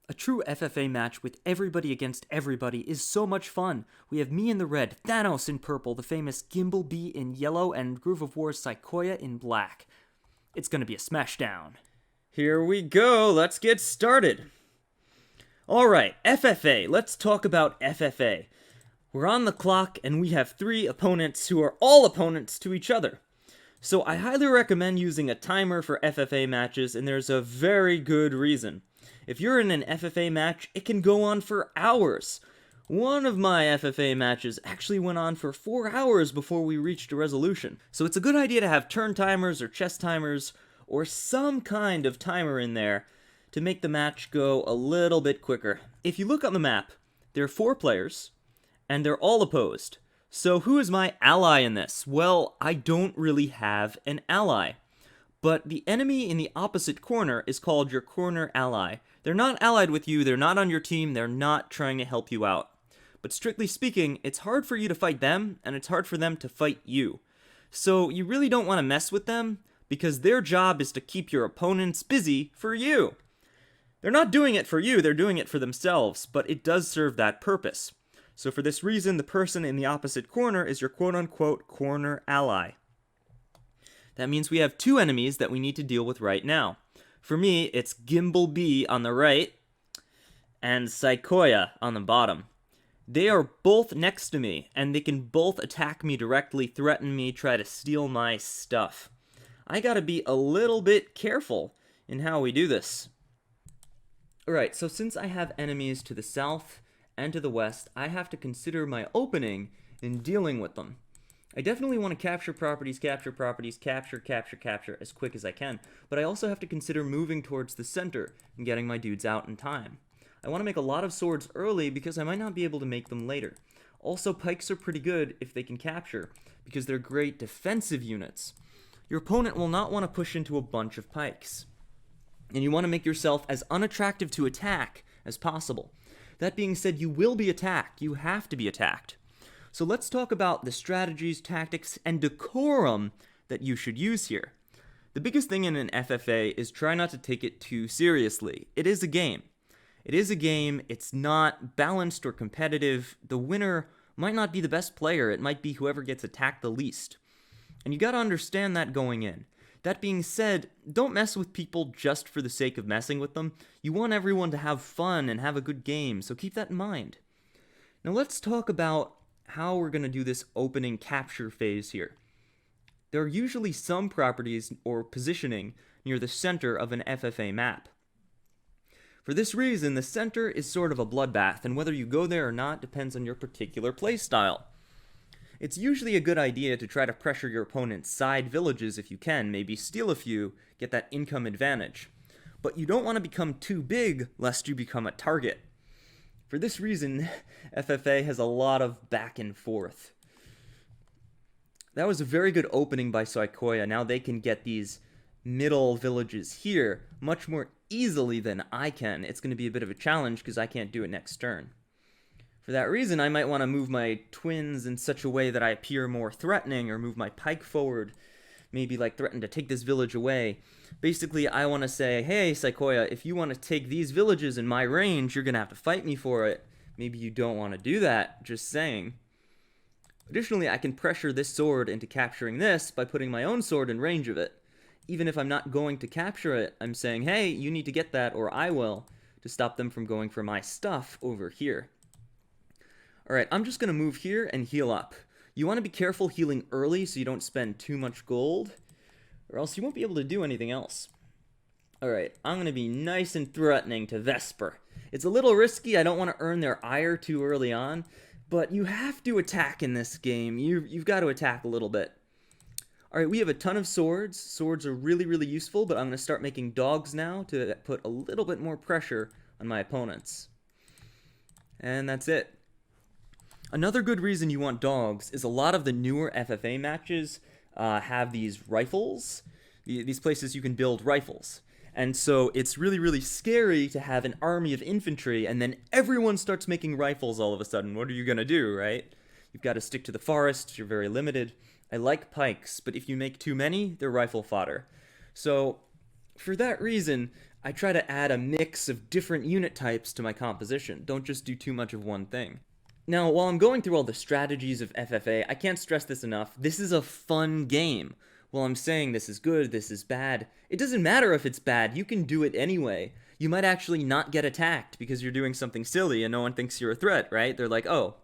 A true FFA match with everybody against everybody is so much fun. We have me in the red, Thanos in purple, the famous Gimbal Bee in yellow, and Groove of War's Sequoia in black. It's gonna be a smashdown. Here we go, let's get started. Alright, FFA, let's talk about FFA. We're on the clock and we have 3 opponents who are all opponents to each other. So I highly recommend using a timer for FFA matches, and there's a very good reason. If you're in an FFA match, it can go on for hours. One of my FFA matches actually went on for 4 hours before we reached a resolution. So it's a good idea to have turn timers or chess timers or some kind of timer in there to make the match go a little bit quicker. If you look on the map, there are 4 players, and they're all opposed. So who is my ally in this? Well, I don't really have an ally. But the enemy in the opposite corner is called your corner ally. They're not allied with you, they're not on your team, they're not trying to help you out. But strictly speaking, it's hard for you to fight them, and it's hard for them to fight you. So you really don't want to mess with them, because their job is to keep your opponents busy for you. They're not doing it for you, they're doing it for themselves, but it does serve that purpose. So for this reason, the person in the opposite corner is your quote-unquote corner ally. That means we have 2 enemies that we need to deal with right now. For me, it's Gimbal Bee on the right and Sequoia on the bottom. They are both next to me, and they can both attack me directly, threaten me, try to steal my stuff. I gotta be a little bit careful in how we do this. Alright, so since I have enemies to the south and to the west, I have to consider my opening in dealing with them. I definitely want to capture properties, capture as quick as I can, but I also have to consider moving towards the center and getting my dudes out in time. I want to make a lot of swords early because I might not be able to make them later. Also, pikes are pretty good if they can capture, because they're great defensive units. Your opponent will not want to push into a bunch of pikes, and you want to make yourself as unattractive to attack as possible. That being said, you will be attacked. You have to be attacked. So let's talk about the strategies, tactics, and decorum that you should use here. The biggest thing in an FFA is try not to take it too seriously. It is a game. It is a game. It's not balanced or competitive. The winner might not be the best player. It might be whoever gets attacked the least. And you gotta understand that going in. That being said, don't mess with people just for the sake of messing with them. You want everyone to have fun and have a good game, so keep that in mind. Now let's talk about how we're going to do this opening capture phase here. There are usually some properties or positioning near the center of an FFA map. For this reason, the center is sort of a bloodbath, and whether you go there or not depends on your particular playstyle. It's usually a good idea to try to pressure your opponent's side villages if you can, maybe steal a few, get that income advantage. But you don't want to become too big lest you become a target. For this reason, FFA has a lot of back and forth. That was a very good opening by Sequoia. Now they can get these middle villages here much more easily than I can. It's going to be a bit of a challenge because I can't do it next turn. For that reason, I might want to move my twins in such a way that I appear more threatening, or move my pike forward, maybe like threaten to take this village away. Basically, I want to say, hey, Sequoia, if you want to take these villages in my range, you're going to have to fight me for it. Maybe you don't want to do that, just saying. Additionally, I can pressure this sword into capturing this by putting my own sword in range of it. Even if I'm not going to capture it, I'm saying, hey, you need to get that, or I will, to stop them from going for my stuff over here. Alright, I'm just going to move here and heal up. You want to be careful healing early so you don't spend too much gold, or else you won't be able to do anything else. Alright, I'm going to be nice and threatening to Vesper. It's a little risky, I don't want to earn their ire too early on, but you have to attack in this game. You've got to attack a little bit. Alright, we have a ton of swords. Swords are really, really useful, but I'm going to start making dogs now to put a little bit more pressure on my opponents. And that's it. Another good reason you want dogs is a lot of the newer FFA matches have these rifles. These places you can build rifles. And so it's really, really scary to have an army of infantry and then everyone starts making rifles all of a sudden. What are you going to do, right? You've got to stick to the forest. You're very limited. I like pikes, but if you make too many, they're rifle fodder. So for that reason, I try to add a mix of different unit types to my composition. Don't just do too much of one thing. Now, while I'm going through all the strategies of FFA, I can't stress this enough. This is a fun game. While I'm saying this is good, this is bad, it doesn't matter if it's bad. You can do it anyway. You might actually not get attacked because you're doing something silly and no one thinks you're a threat, right? They're like, oh,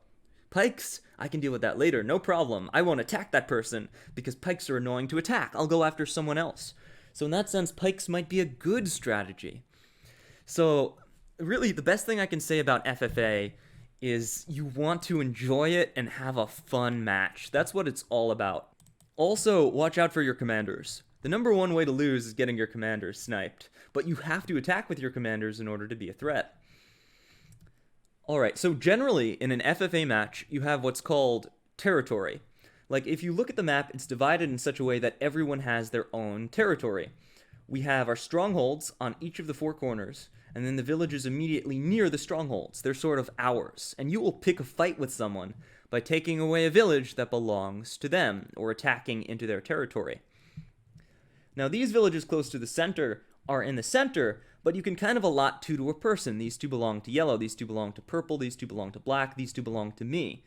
pikes, I can deal with that later, no problem. I won't attack that person because pikes are annoying to attack. I'll go after someone else. So in that sense, pikes might be a good strategy. So really, the best thing I can say about FFA is you want to enjoy it and have a fun match. That's what it's all about. Also, watch out for your commanders. The number one way to lose is getting your commanders sniped, but you have to attack with your commanders in order to be a threat. Alright, so generally, in an FFA match, you have what's called territory. Like, if you look at the map, it's divided in such a way that everyone has their own territory. We have our strongholds on each of the four corners, and then the villages immediately near the strongholds. They're sort of ours, and you will pick a fight with someone by taking away a village that belongs to them, or attacking into their territory. Now, these villages close to the center are in the center, but you can kind of allot two to a person. These two belong to yellow, these two belong to purple, these two belong to black, these two belong to me.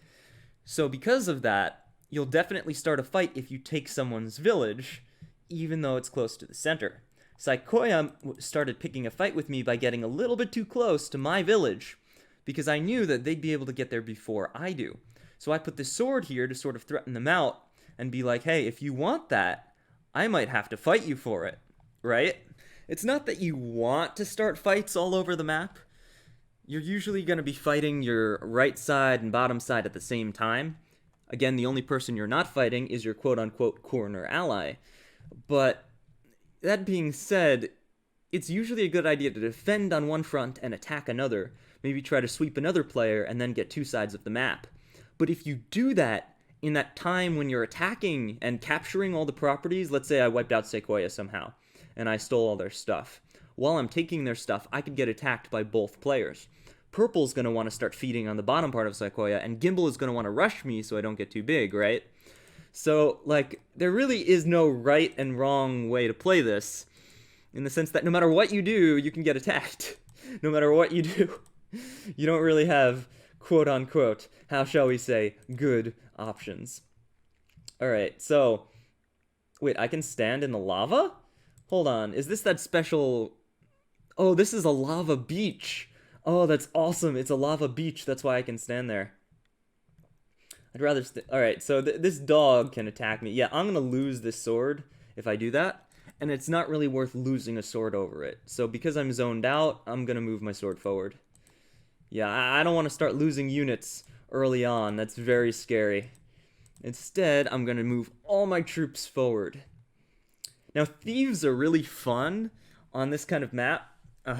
So because of that, you'll definitely start a fight if you take someone's village, even though it's close to the center. Saikoya started picking a fight with me by getting a little bit too close to my village, because I knew that they'd be able to get there before I do. So I put this sword here to sort of threaten them out and be like, hey, if you want that, I might have to fight you for it, right? It's not that you want to start fights all over the map. You're usually going to be fighting your right side and bottom side at the same time. Again, the only person you're not fighting is your quote-unquote corner ally. But that being said, it's usually a good idea to defend on one front and attack another. Maybe try to sweep another player and then get two sides of the map. But if you do that in that time when you're attacking and capturing all the properties, let's say I wiped out Sequoia somehow, and I stole all their stuff. While I'm taking their stuff, I could get attacked by both players. Purple's going to want to start feeding on the bottom part of Sequoia, and Gimbal is going to want to rush me so I don't get too big, right? So, like, there really is no right and wrong way to play this, in the sense that no matter what you do, you can get attacked. No matter what you do. You don't really have, quote-unquote, how shall we say, good options. Alright, so, wait, I can stand in the lava? Hold on, is this that special... Oh, this is a lava beach. Oh, that's awesome. It's a lava beach. That's why I can stand there. I'd rather... Alright, so this dog can attack me. Yeah, I'm going to lose this sword if I do that. And it's not really worth losing a sword over it. So because I'm zoned out, I'm going to move my sword forward. Yeah, I don't want to start losing units early on. That's very scary. Instead, I'm going to move all my troops forward. Now, thieves are really fun on this kind of map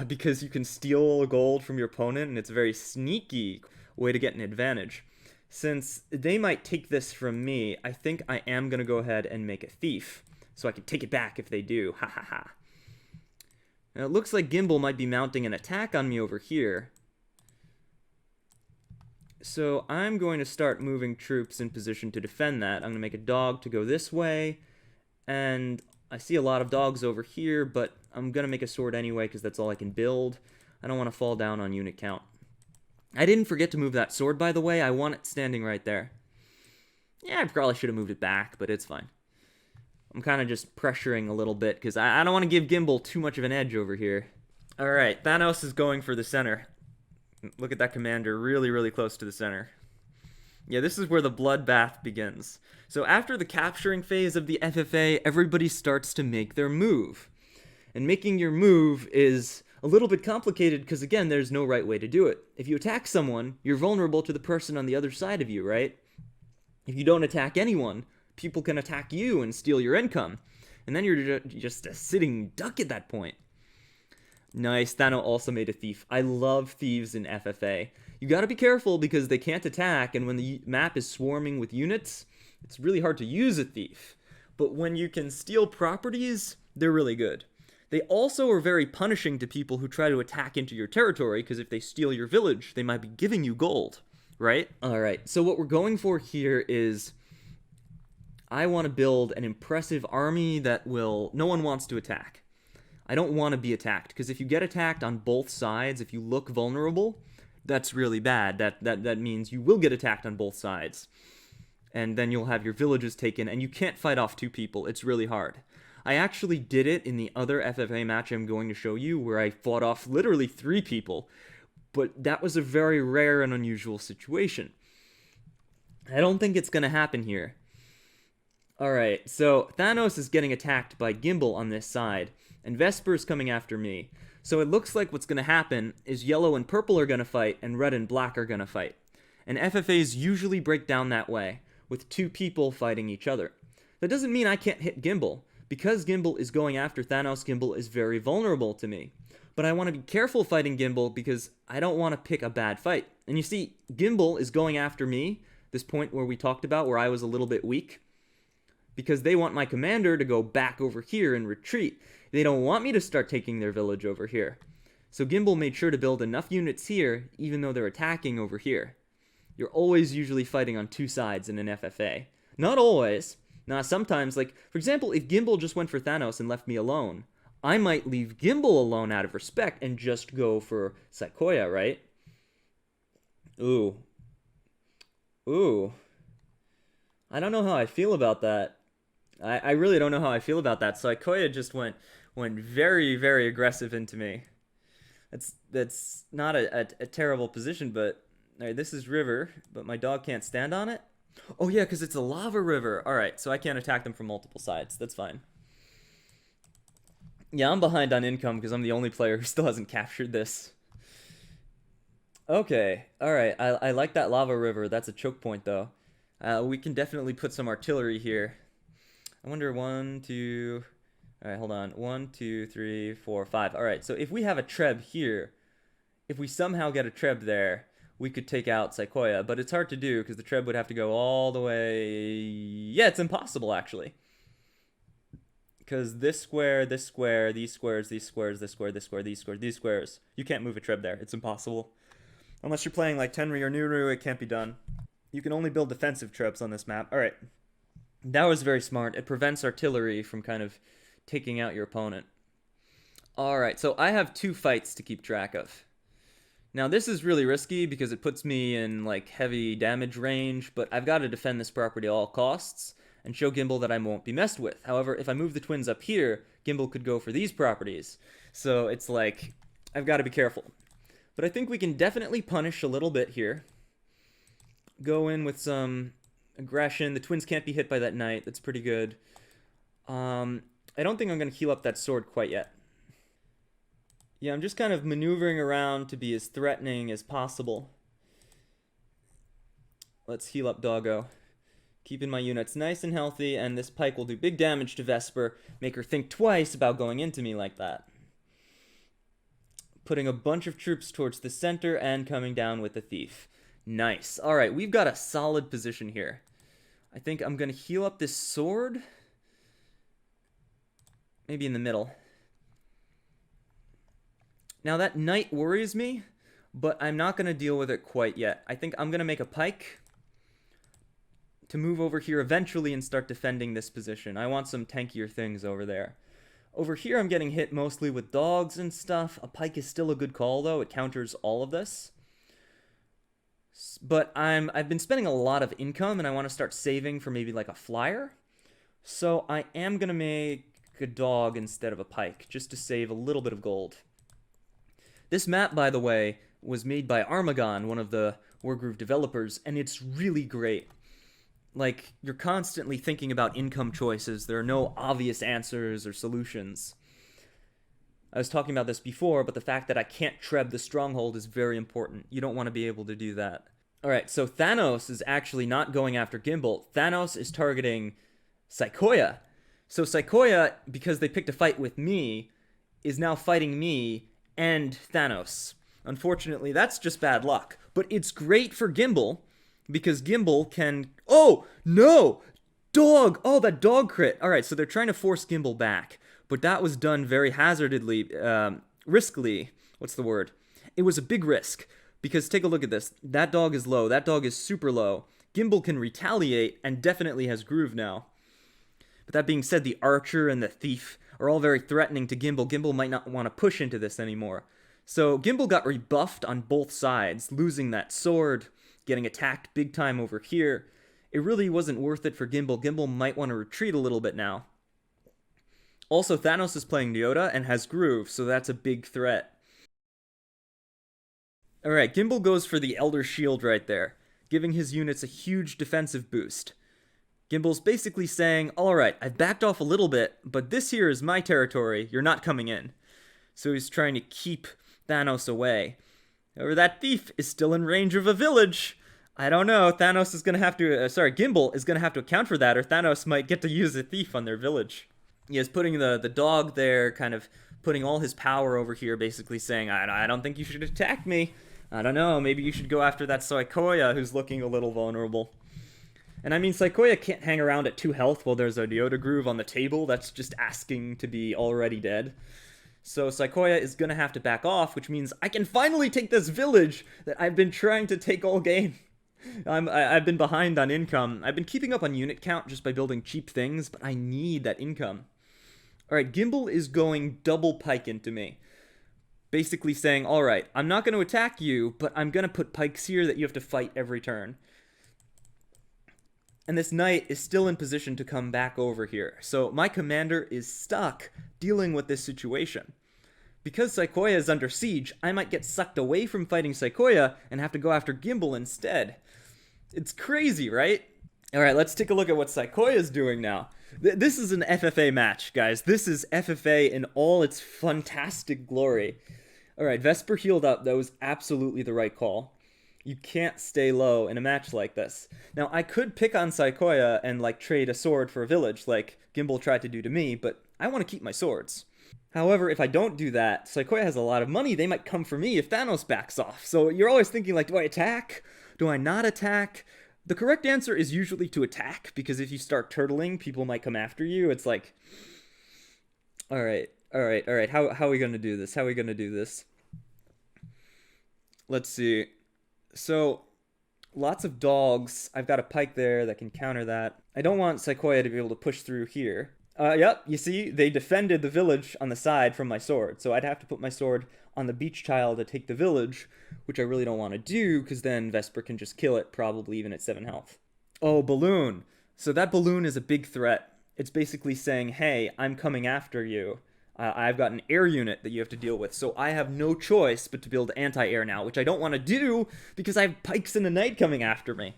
because you can steal gold from your opponent, and it's a very sneaky way to get an advantage. Since they might take this from me, I think I am going to go ahead and make a thief, so I can take it back if they do. Ha ha ha. Now, it looks like Gimbal might be mounting an attack on me over here. So I'm going to start moving troops in position to defend that. I'm going to make a dog to go this way, and I see a lot of dogs over here, but I'm going to make a sword anyway because that's all I can build. I don't want to fall down on unit count. I didn't forget to move that sword, by the way. I want it standing right there. Yeah, I probably should have moved it back, but it's fine. I'm kind of just pressuring a little bit because I don't want to give Gimbal too much of an edge over here. Alright, Thanos is going for the center. Look at that commander, really, really close to the center. Yeah, this is where the bloodbath begins. So after the capturing phase of the FFA, everybody starts to make their move. And making your move is a little bit complicated because, again, there's no right way to do it. If you attack someone, you're vulnerable to the person on the other side of you, right? If you don't attack anyone, people can attack you and steal your income. And then you're just a sitting duck at that point. Nice, Thanos also made a thief. I love thieves in FFA. You gotta be careful because they can't attack, and when the map is swarming with units, it's really hard to use a thief. But when you can steal properties, they're really good. They also are very punishing to people who try to attack into your territory, because if they steal your village, they might be giving you gold, right? Alright, so what we're going for here is... I want to build an impressive army that no one wants to attack. I don't want to be attacked, because if you get attacked on both sides, if you look vulnerable, that's really bad. That means you will get attacked on both sides. And then you'll have your villages taken, and you can't fight off 2 people. It's really hard. I actually did it in the other FFA match I'm going to show you, where I fought off literally 3 people. But that was a very rare and unusual situation. I don't think it's going to happen here. Alright, so Thanos is getting attacked by Gimbal on this side, and Vesper's coming after me. So it looks like what's going to happen is yellow and purple are going to fight, and red and black are going to fight. And FFAs usually break down that way, with 2 people fighting each other. That doesn't mean I can't hit Gimbal. Because Gimbal is going after Thanos, Gimbal is very vulnerable to me. But I want to be careful fighting Gimbal because I don't want to pick a bad fight. And you see, Gimbal is going after me, this point where we talked about where I was a little bit weak, because they want my commander to go back over here and retreat. They don't want me to start taking their village over here. So Gimbal made sure to build enough units here, even though they're attacking over here. You're always usually fighting on 2 sides in an FFA. Not always. Now, sometimes, like, for example, if Gimbal just went for Thanos and left me alone, I might leave Gimbal alone out of respect and just go for Sequoia, right? Ooh. I don't know how I feel about that. I really don't know how I feel about that. Sequoia just went very, very aggressive into me. That's not a terrible position, but... Alright, this is river, but my dog can't stand on it? Oh yeah, because it's a lava river. Alright, so I can't attack them from multiple sides. That's fine. Yeah, I'm behind on income because I'm the only player who still hasn't captured this. Okay, alright, I like that lava river. That's a choke point, though. We can definitely put some artillery here. I wonder, 1, 2... Alright, hold on. 1, 2, 3, 4, 5. Alright, so if we have a Treb here, if we somehow get a Treb there, we could take out Sequoia, but it's hard to do because the Treb would have to go all the way... Yeah, it's impossible, actually. Because this square, these squares, this square, this square, these squares. You can't move a Treb there. It's impossible. Unless you're playing like Tenri or Nuru, it can't be done. You can only build defensive Trebs on this map. Alright. That was very smart. It prevents artillery from kind of taking out your opponent. Alright, so I have 2 fights to keep track of. Now this is really risky because it puts me in like heavy damage range, but I've got to defend this property at all costs and show Gimbal that I won't be messed with. However, if I move the twins up here, Gimbal could go for these properties. So it's like, I've got to be careful. But I think we can definitely punish a little bit here. Go in with some aggression. The twins can't be hit by that knight. That's pretty good. I don't think I'm going to heal up that sword quite yet. Yeah, I'm just kind of maneuvering around to be as threatening as possible. Let's heal up Doggo. Keeping my units nice and healthy, and this pike will do big damage to Vesper, make her think twice about going into me like that. Putting a bunch of troops towards the center and coming down with the thief. Nice. Alright, we've got a solid position here. I think I'm going to heal up this sword. Maybe in the middle. Now that knight worries me, but I'm not going to deal with it quite yet. I think I'm going to make a pike to move over here eventually and start defending this position. I want some tankier things over there. Over here I'm getting hit mostly with dogs and stuff. A pike is still a good call though. It counters all of this. But I've been spending a lot of income and I want to start saving for maybe like a flyer. So I am going to make a dog instead of a pike just to save a little bit of gold. This map, by the way, was made by Armagon, one of the Wargroove developers, and it's really great. Like, you're constantly thinking about income choices. There are no obvious answers or solutions. I was talking about this before, but the fact that I can't treb the stronghold is very important. You don't want to be able to do that. Alright, so Thanos is actually not going after Gimbal. Thanos is targeting Sequoia. So Sequoia, because they picked a fight with me, is now fighting me and Thanos. Unfortunately, that's just bad luck. But it's great for Gimbal, because Gimbal can... Oh, no! Dog! Oh, that dog crit! Alright, so they're trying to force Gimbal back. But that was done very hazardedly, riskily. What's the word? It was a big risk. Because take a look at this. That dog is low. That dog is super low. Gimbal can retaliate and definitely has groove now. But that being said, the archer and the thief are all very threatening to Gimbal. Gimbal might not want to push into this anymore. So Gimbal got rebuffed on both sides, losing that sword, getting attacked big time over here. It really wasn't worth it for Gimbal. Gimbal might want to retreat a little bit now. Also, Thanos is playing Nyota and has Groove, so that's a big threat. Alright, Gimbal goes for the Elder Shield right there, giving his units a huge defensive boost. Gimbal's basically saying, alright, I've backed off a little bit, but this here is my territory, you're not coming in. So he's trying to keep Thanos away. However, that thief is still in range of a village. I don't know, Thanos is gonna have to, Gimbal is gonna have to account for that, or Thanos might get to use a thief on their village. He is putting the dog there, kind of putting all his power over here, basically saying, I don't think you should attack me. I don't know, maybe you should go after that Psychoia who's looking a little vulnerable. And I mean, Psychoia can't hang around at 2 health while there's a Nyota Groove on the table. That's just asking to be already dead. So Psychoia is gonna have to back off, which means I can finally take this village that I've been trying to take all game. I've been behind on income. I've been keeping up on unit count just by building cheap things, but I need that income. Alright, Gimbal is going double pike into me. Basically saying, alright, I'm not going to attack you, but I'm going to put pikes here that you have to fight every turn. And this knight is still in position to come back over here. So my commander is stuck dealing with this situation. Because Psychoia is under siege, I might get sucked away from fighting Psychoia and have to go after Gimbal instead. It's crazy, right? Alright, let's take a look at what Psychoia is doing now. This is an FFA match, guys. This is FFA in all its fantastic glory. Alright, Vesper healed up. That was absolutely the right call. You can't stay low in a match like this. Now, I could pick on Psychoia and, like, trade a sword for a village, like Gimbal tried to do to me, but I want to keep my swords. However, if I don't do that, Psychoia has a lot of money. They might come for me if Thanos backs off. So you're always thinking, like, do I attack? Do I not attack? The correct answer is usually to attack, because if you start turtling, people might come after you. It's like, alright, how are we gonna do this? How are we gonna do this? Let's see. So, lots of dogs. I've got a pike there that can counter that. I don't want Psychoia to be able to push through here. Yep, you see, they defended the village on the side from my sword, so I'd have to put my sword on the beach tile to take the village, which I really don't want to do, because then Vesper can just kill it, probably even at 7 health. Oh, balloon. So that balloon is a big threat. It's basically saying, hey, I'm coming after you. I've got an air unit that you have to deal with, so I have no choice but to build anti-air now, which I don't want to do, because I have pikes in the night coming after me.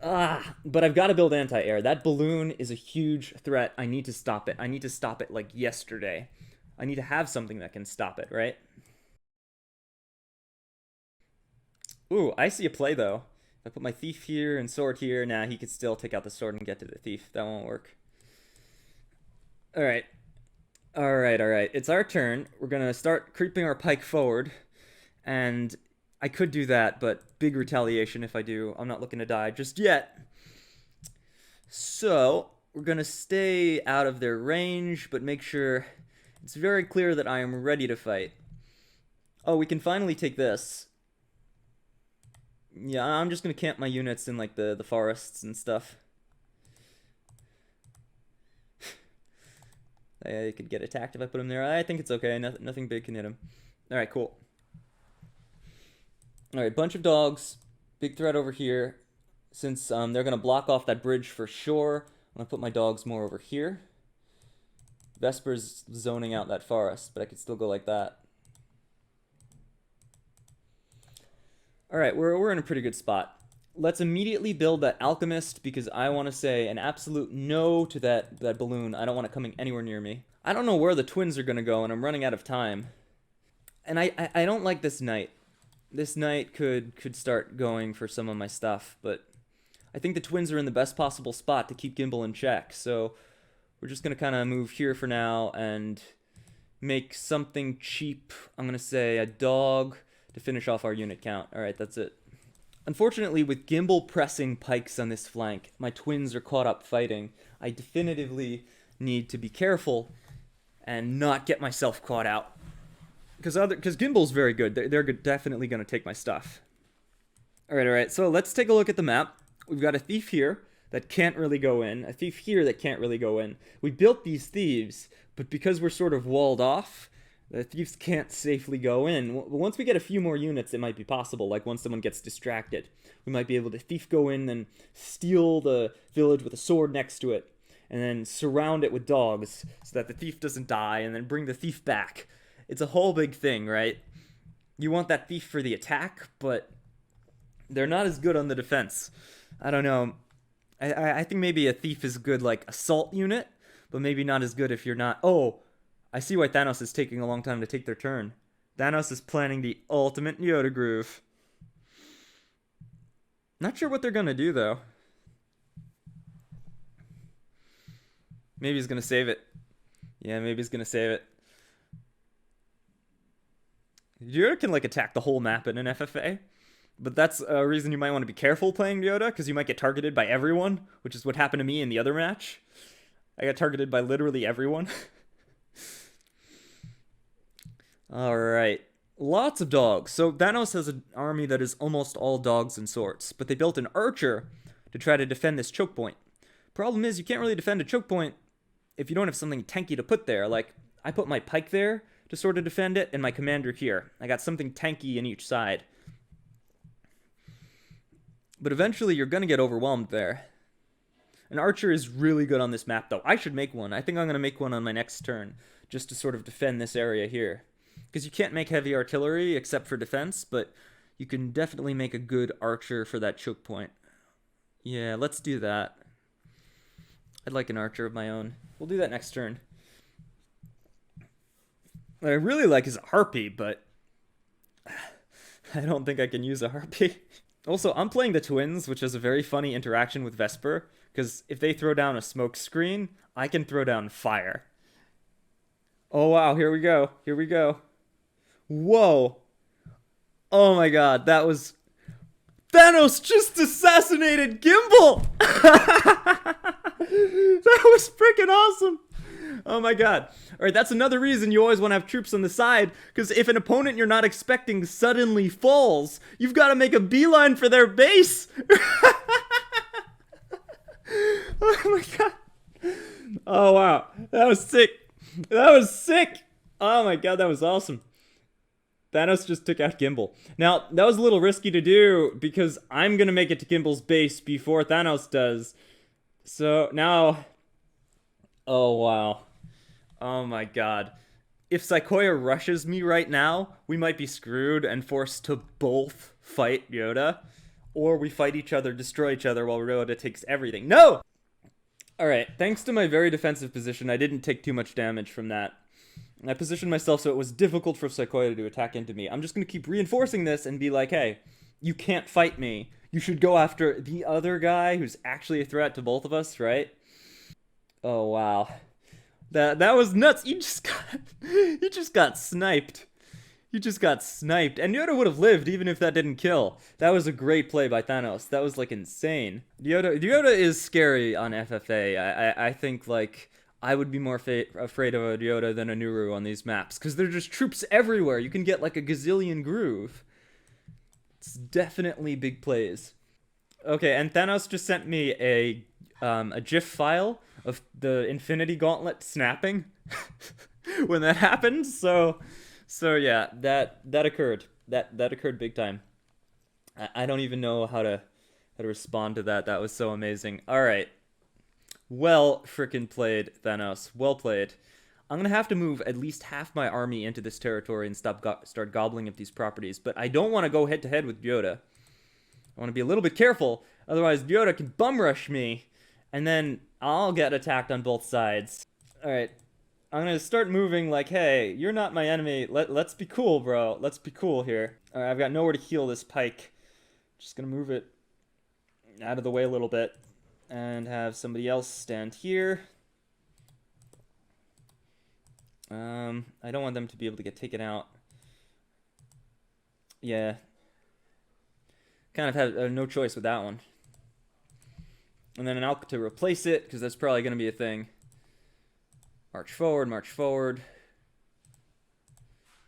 But I've got to build anti-air. That balloon is a huge threat. I need to stop it. I need to stop it like yesterday. I need to have something that can stop it, right? Ooh, I see a play, though. If I put my thief here and sword here, nah, he could still take out the sword and get to the thief. That won't work. Alright. Alright. It's our turn. We're gonna start creeping our pike forward. And I could do that, but big retaliation if I do. I'm not looking to die just yet. So, we're gonna stay out of their range, but make sure it's very clear that I am ready to fight. Oh, we can finally take this. Yeah, I'm just gonna camp my units in, like, the forests and stuff. I could get attacked if I put him there. I think it's okay. Nothing big can hit him. Alright, cool. Alright, bunch of dogs. Big threat over here. Since they're going to block off that bridge for sure, I'm going to put my dogs more over here. Vesper's zoning out that forest, but I could still go like that. Alright, we're in a pretty good spot. Let's immediately build that alchemist, because I want to say an absolute no to that balloon. I don't want it coming anywhere near me. I don't know where the twins are going to go, and I'm running out of time. And I don't like this knight. This knight could start going for some of my stuff, but I think the twins are in the best possible spot to keep Gimbal in check, so we're just going to kind of move here for now and make something cheap. I'm going to say a dog to finish off our unit count. Alright, that's it. Unfortunately, with Gimbal pressing pikes on this flank, my twins are caught up fighting. I definitively need to be careful and not get myself caught out. Because Gimbal's very good. They're definitely going to take my stuff. Alright, so let's take a look at the map. We've got a thief here that can't really go in, a thief here that can't really go in. We built these thieves, but because we're sort of walled off, the thieves can't safely go in. Once we get a few more units, it might be possible. Like once someone gets distracted, we might be able to thief go in and steal the village with a sword next to it, and then surround it with dogs so that the thief doesn't die, and then bring the thief back. It's a whole big thing, right? You want that thief for the attack, but they're not as good on the defense. I don't know. I think maybe a thief is good, like, assault unit, but maybe not as good if you're not... Oh, I see why Thanos is taking a long time to take their turn. Thanos is planning the ultimate Yoda groove. Not sure what they're gonna do, though. Maybe he's gonna save it. Yeah, maybe he's gonna save it. Yoda can, like, attack the whole map in an FFA. But that's a reason you might want to be careful playing Yoda, because you might get targeted by everyone, which is what happened to me in the other match. I got targeted by literally everyone. Alright. Lots of dogs. So Thanos has an army that is almost all dogs and swords, but they built an archer to try to defend this choke point. Problem is, you can't really defend a choke point if you don't have something tanky to put there. Like, I put my pike there to sort of defend it, and my commander here. I got something tanky in each side. But eventually you're going to get overwhelmed there. An archer is really good on this map, though. I should make one. I think I'm going to make one on my next turn, just to sort of defend this area here. Because you can't make heavy artillery except for defense, but you can definitely make a good archer for that choke point. Yeah, let's do that. I'd like an archer of my own. We'll do that next turn. What I really like is a harpy, but I don't think I can use a harpy. Also, I'm playing the twins, which has a very funny interaction with Vesper, because if they throw down a smoke screen, I can throw down fire. Oh wow, here we go. Here we go. Whoa. Oh my god, that was... Thanos just assassinated Gimbal! That was freaking awesome! Oh my god. Alright, that's another reason you always want to have troops on the side, because if an opponent you're not expecting suddenly falls, you've got to make a beeline for their base! Oh my god. Oh wow. That was sick. That was sick! Oh my god, that was awesome. Thanos just took out Gimbal. Now, that was a little risky to do, because I'm going to make it to Gimbal's base before Thanos does. So, now... Oh, wow. Oh my god. If Psychoia rushes me right now, we might be screwed and forced to both fight Yoda. Or we fight each other, destroy each other while Yoda takes everything. No! Alright, thanks to my very defensive position, I didn't take too much damage from that. I positioned myself so it was difficult for Psychoia to attack into me. I'm just going to keep reinforcing this and be like, hey, you can't fight me. You should go after the other guy who's actually a threat to both of us, right? Oh, wow. That was nuts. You just got sniped. You just got sniped. And Yoda would have lived even if that didn't kill. That was a great play by Thanos. That was, like, insane. Yoda is scary on FFA. I think, like, I would be more afraid of a Yoda than a Nuru on these maps. Because they're just troops everywhere. You can get, like, a gazillion groove. It's definitely big plays. Okay, and Thanos just sent me a GIF file of the Infinity Gauntlet snapping when that happened. So yeah, that occurred. That occurred big time. I don't even know how to respond to that. That was so amazing. All right. Well frickin' played, Thanos. Well played. I'm gonna have to move at least half my army into this territory and start gobbling up these properties. But I don't want to go head to head with Yoda. I want to be a little bit careful. Otherwise, Yoda can bum rush me, and then I'll get attacked on both sides. Alright, I'm gonna start moving like, hey, you're not my enemy. Let's be cool, bro. Let's be cool here. Alright, I've got nowhere to heal this pike. Just gonna move it out of the way a little bit, and have somebody else stand here. I don't want them to be able to get taken out. Yeah. Kind of have no choice with that one. And then an Alka to replace it, because that's probably going to be a thing. March forward, march forward.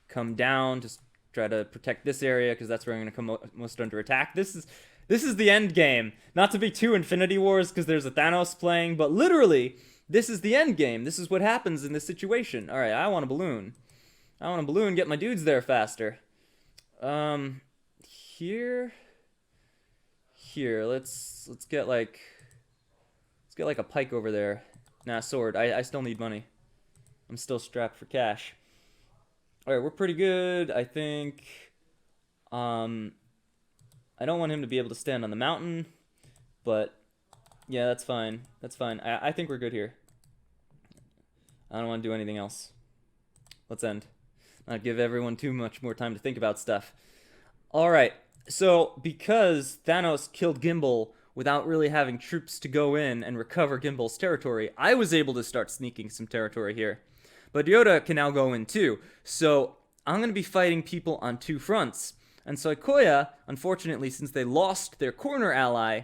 Come down, just try to protect this area because that's where I'm going to come most under attack. This is the end game. Not to be too Infinity Wars because there's a Thanos playing, but literally, this is the end game. This is what happens in this situation. All right, I want a balloon. I want a balloon, get my dudes there faster. Here, let's get like a pike over there. Nah, sword. I still need money. I'm still strapped for cash. All right, we're pretty good, I think. I don't want him to be able to stand on the mountain, but yeah, that's fine. That's fine. I think we're good here. I don't want to do anything else. Let's end. Not give everyone too much more time to think about stuff. All right. So, because Thanos killed Gimbal without really having troops to go in and recover Gimbal's territory, I was able to start sneaking some territory here. But Yoda can now go in too. So, I'm going to be fighting people on two fronts. And Soikoya, unfortunately, since they lost their corner ally,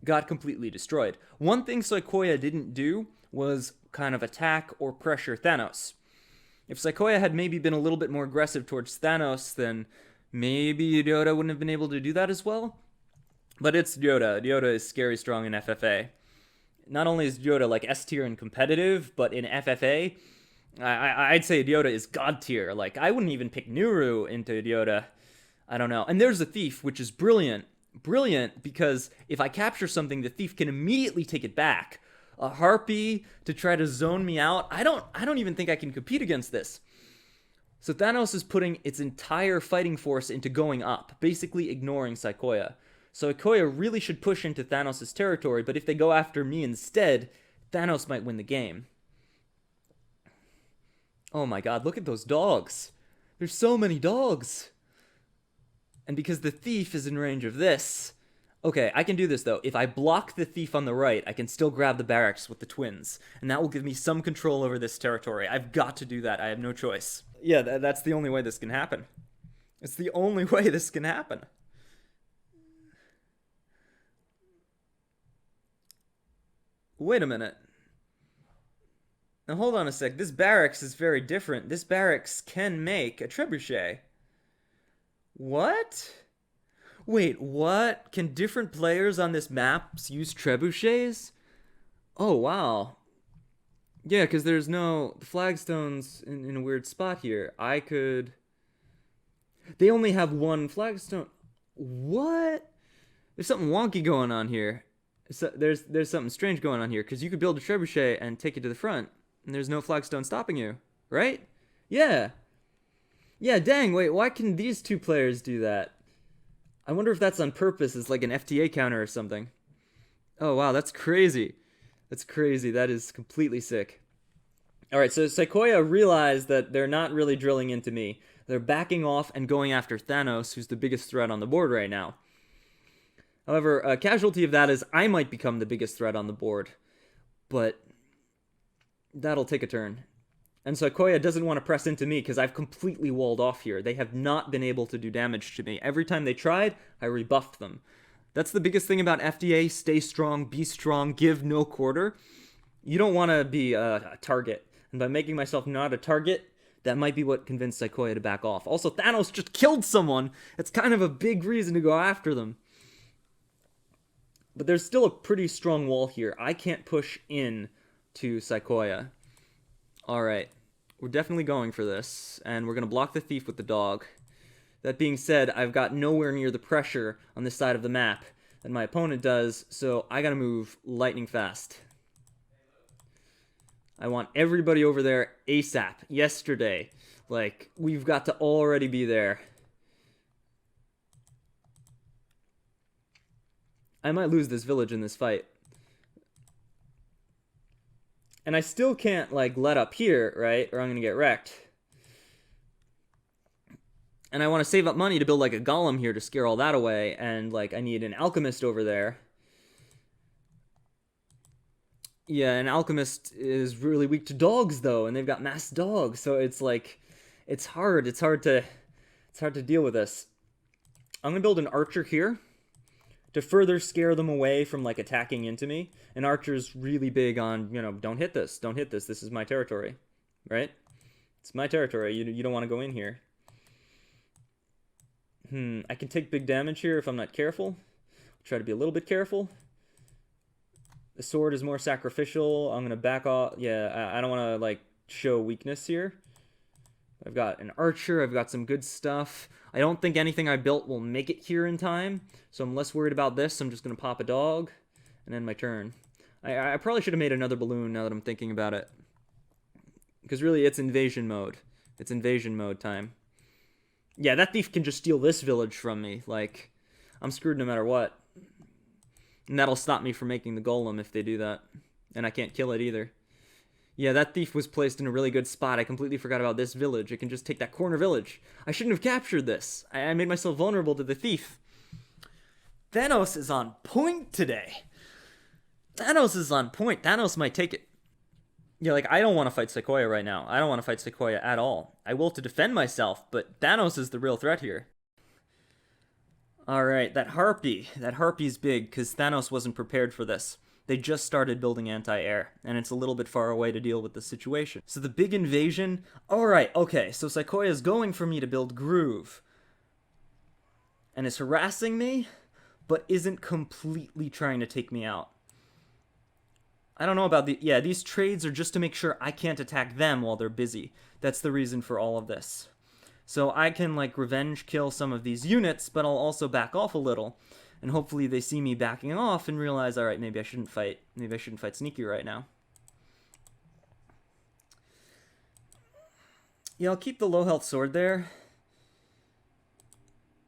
got completely destroyed. One thing Soikoya didn't do was kind of attack or pressure Thanos. If Soikoya had maybe been a little bit more aggressive towards Thanos, then maybe Yoda wouldn't have been able to do that as well. But it's Yoda. Yoda is scary strong in FFA. Not only is Yoda like S tier in competitive, but in FFA, I'd say Yoda is God tier. Like, I wouldn't even pick Nuru into Yoda. I don't know. And there's a thief, which is brilliant. Brilliant because if I capture something, the thief can immediately take it back. A harpy to try to zone me out. I don't even think I can compete against this. So Thanos is putting its entire fighting force into going up, basically ignoring Soikoya. Soikoya really should push into Thanos' territory, but if they go after me instead, Thanos might win the game. Oh my god, look at those dogs. There's so many dogs. And because the thief is in range of this... Okay, I can do this though. If I block the thief on the right, I can still grab the barracks with the twins. And that will give me some control over this territory. I've got to do that. I have no choice. Yeah, that's the only way this can happen. It's the only way this can happen. Wait a minute. Now hold on a sec. This barracks is very different. This barracks can make a trebuchet. What? Wait, what? Can different players on this map use trebuchets? Oh, wow. Yeah, because there's no... The flagstone's in a weird spot here. I could... They only have one flagstone. What? There's something wonky going on here. So, there's something strange going on here, because you could build a trebuchet and take it to the front, and there's no flagstone stopping you, right? Yeah. Yeah, dang, wait, why can these two players do that? I wonder if that's on purpose. It's like an FTA counter or something. Oh, wow, that's crazy. That's crazy. That is completely sick. All right, so Soikoya realized that they're not really drilling into me. They're backing off and going after Thanos, who's the biggest threat on the board right now. However, a casualty of that is I might become the biggest threat on the board. But that'll take a turn. And Soikoya doesn't want to press into me because I've completely walled off here. They have not been able to do damage to me. Every time they tried, I rebuffed them. That's the biggest thing about FDA. Stay strong, be strong, give no quarter. You don't want to be a target. And by making myself not a target, that might be what convinced Soikoya to back off. Also, Thanos just killed someone. It's kind of a big reason to go after them. But there's still a pretty strong wall here. I can't push in to Soikoya. Alright, we're definitely going for this, and we're going to block the thief with the dog. That being said, I've got nowhere near the pressure on this side of the map that my opponent does, so I gotta move lightning fast. I want everybody over there ASAP, yesterday. Like, we've got to already be there. I might lose this village in this fight. And I still can't, like, let up here, right? Or I'm gonna get wrecked. And I want to save up money to build, like, a golem here to scare all that away. And, like, I need an alchemist over there. Yeah, an alchemist is really weak to dogs, though. And they've got masked dogs. So it's, like, it's hard. It's hard to deal with this. I'm gonna build an archer here to further scare them away from, like, attacking into me. An archer's really big on, you know, don't hit this, this is my territory, right? It's my territory, you don't want to go in here. I can take big damage here if I'm not careful. Try to be a little bit careful. The sword is more sacrificial. I'm gonna back off. Yeah, I don't want to like show weakness here. I've got an archer. I've got some good stuff. I don't think anything I built will make it here in time, so I'm less worried about this. I'm just gonna pop a dog and end my turn. I probably should have made another balloon now that I'm thinking about it, because really it's invasion mode. It's invasion mode time. Yeah, that thief can just steal this village from me. Like, I'm screwed no matter what. And that'll stop me from making the golem if they do that. And I can't kill it either. Yeah, that thief was placed in a really good spot. I completely forgot about this village. It can just take that corner village. I shouldn't have captured this. I made myself vulnerable to the thief. Thanos is on point today. Thanos is on point. Thanos might take it. Yeah, like, I don't want to fight Sequoia right now. I don't want to fight Sequoia at all. I will to defend myself, but Thanos is the real threat here. Alright, that harpy's big, because Thanos wasn't prepared for this. They just started building anti-air, and it's a little bit far away to deal with the situation. So the big invasion... Alright, okay, so Sequoia's going for me to build Groove. And is harassing me, but isn't completely trying to take me out. I don't know about the... Yeah, these trades are just to make sure I can't attack them while they're busy. That's the reason for all of this. So I can, like, revenge kill some of these units, but I'll also back off a little. And hopefully they see me backing off and realize, alright, maybe I shouldn't fight. Maybe I shouldn't fight sneaky right now. Yeah, I'll keep the low health sword there.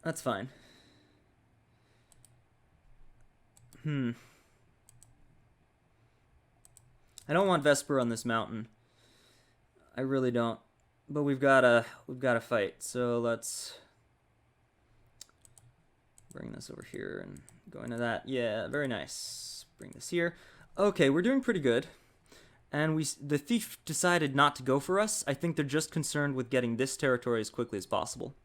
That's fine. I don't want Vesper on this mountain. I really don't. But we've got to fight. So let's bring this over here and go into that. Yeah, very nice. Bring this here. Okay, we're doing pretty good. And the thief decided not to go for us. I think they're just concerned with getting this territory as quickly as possible.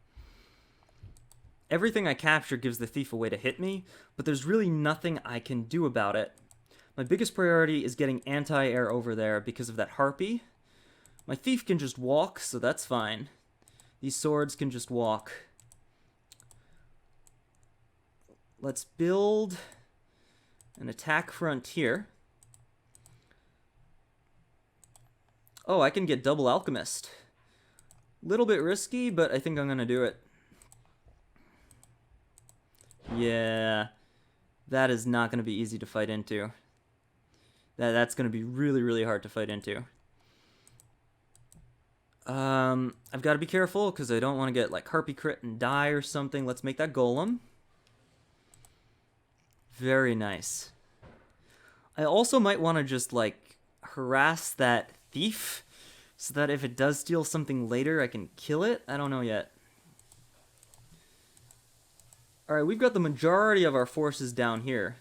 Everything I capture gives the thief a way to hit me, but there's really nothing I can do about it. My biggest priority is getting anti-air over there because of that harpy. My thief can just walk, so that's fine. These swords can just walk. Let's build an attack front here. Oh, I can get double alchemist. Little bit risky, but I think I'm gonna do it. Yeah, that is not gonna be easy to fight into. That's gonna be really, really hard to fight into. I've got to be careful because I don't want to get like harpy crit and die or something. Let's make that golem. Very nice. I also might want to just like harass that thief so that if it does steal something later, I can kill it. I don't know yet. Alright, we've got the majority of our forces down here.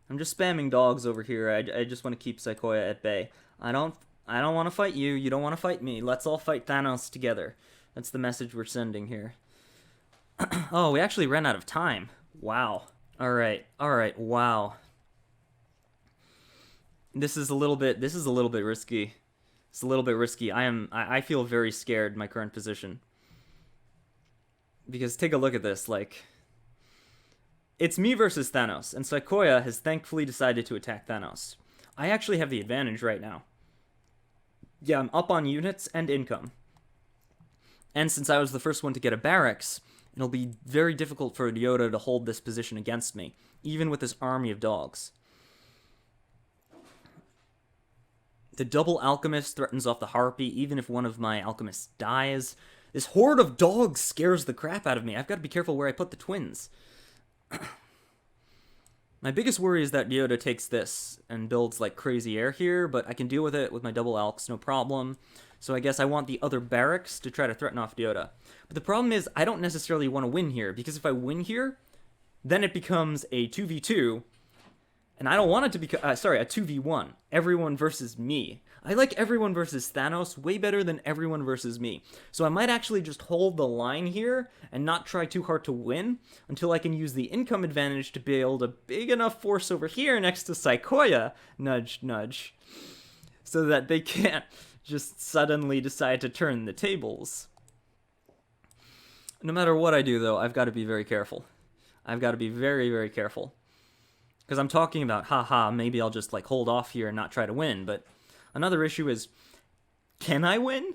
I'm just spamming dogs over here. I just want to keep Sequoia at bay. I don't want to fight you. You don't want to fight me. Let's all fight Thanos together. That's the message we're sending here. Oh, we actually ran out of time. Wow. All right. Wow. This is a little bit risky. It's a little bit risky. I feel very scared in my current position. Because take a look at this, like, it's me versus Thanos, and Sequoia has thankfully decided to attack Thanos. I actually have the advantage right now. Yeah, I'm up on units and income. And since I was the first one to get a barracks, it'll be very difficult for Yoda to hold this position against me, even with this army of dogs. The double alchemist threatens off the harpy, even if one of my alchemists dies. This horde of dogs scares the crap out of me. I've got to be careful where I put the twins. My biggest worry is that Yoda takes this and builds like crazy air here, but I can deal with it with my double alchs, no problem. So I guess I want the other barracks to try to threaten off Yoda. But the problem is I don't necessarily want to win here, because if I win here, then it becomes a 2v2, and I don't want it to be, a 2v1. Everyone versus me. I like everyone versus Thanos way better than everyone versus me. So I might actually just hold the line here and not try too hard to win until I can use the income advantage to build a big enough force over here next to Sequoia. Nudge, nudge. so that they can't just suddenly decide to turn the tables. No matter what I do, though, I've got to be very careful. I've got to be very, very careful. Because I'm talking about, haha, maybe I'll just, like, hold off here and not try to win. But another issue is, can I win?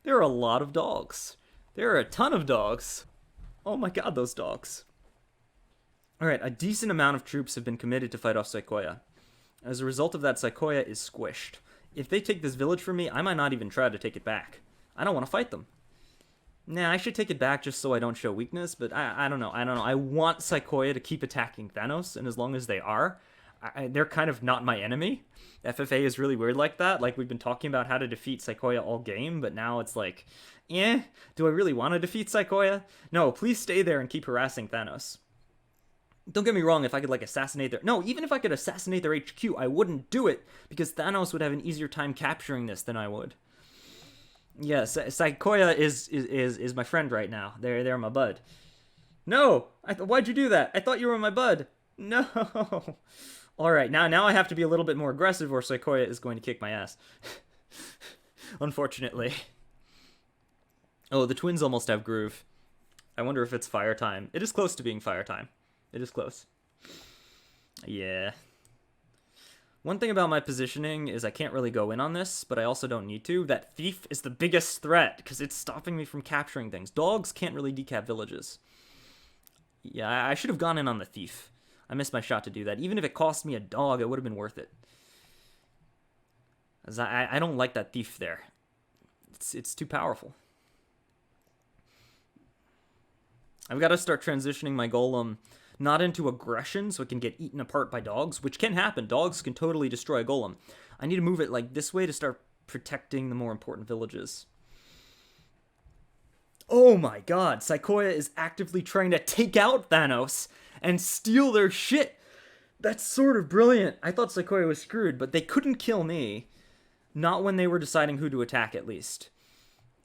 There are a lot of dogs. There are a ton of dogs. Oh my god, those dogs. Alright, a decent amount of troops have been committed to fight off Sequoia. As a result of that, Sequoia is squished. If they take this village from me, I might not even try to take it back. I don't want to fight them. Nah, I should take it back just so I don't show weakness, but I don't know. I want Sequoia to keep attacking Thanos, and as long as they are, they're kind of not my enemy. FFA is really weird like that. Like, we've been talking about how to defeat Sequoia all game, but now it's like, do I really want to defeat Sequoia? No, please stay there and keep harassing Thanos. Don't get me wrong, if I could, like, assassinate their... No, even if I could assassinate their HQ, I wouldn't do it, because Thanos would have an easier time capturing this than I would. Yes, Sequoia is my friend right now. They're my bud. No! Why'd you do that? I thought you were my bud. No! Alright, now I have to be a little bit more aggressive, or Sequoia is going to kick my ass. Unfortunately. Oh, the twins almost have groove. I wonder if it's fire time. It is close to being fire time. It is close. Yeah. One thing about my positioning is I can't really go in on this, but I also don't need to. That thief is the biggest threat, because it's stopping me from capturing things. Dogs can't really decap villages. Yeah, I should have gone in on the thief. I missed my shot to do that. Even if it cost me a dog, it would have been worth it. As I don't like that thief there. It's too powerful. I've got to start transitioning my golem not into aggression so it can get eaten apart by dogs, which can happen. Dogs can totally destroy a golem. I need to move it like this way to start protecting the more important villages. Oh my god, Sequoia is actively trying to take out Thanos and steal their shit. That's sort of brilliant. I thought Sequoia was screwed, but they couldn't kill me. Not when they were deciding who to attack, at least.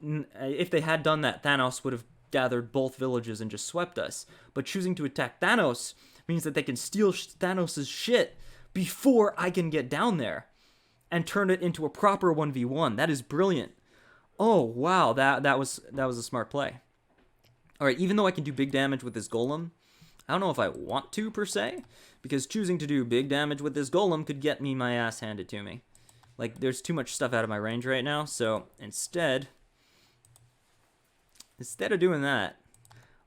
If they had done that, Thanos would have gathered both villages and just swept us. But choosing to attack Thanos means that they can steal Thanos' shit before I can get down there and turn it into a proper 1v1. That is brilliant. Oh, wow, that was a smart play. Alright, even though I can do big damage with this golem, I don't know if I want to, per se, because choosing to do big damage with this golem could get me my ass handed to me. Like, there's too much stuff out of my range right now, so instead of doing that,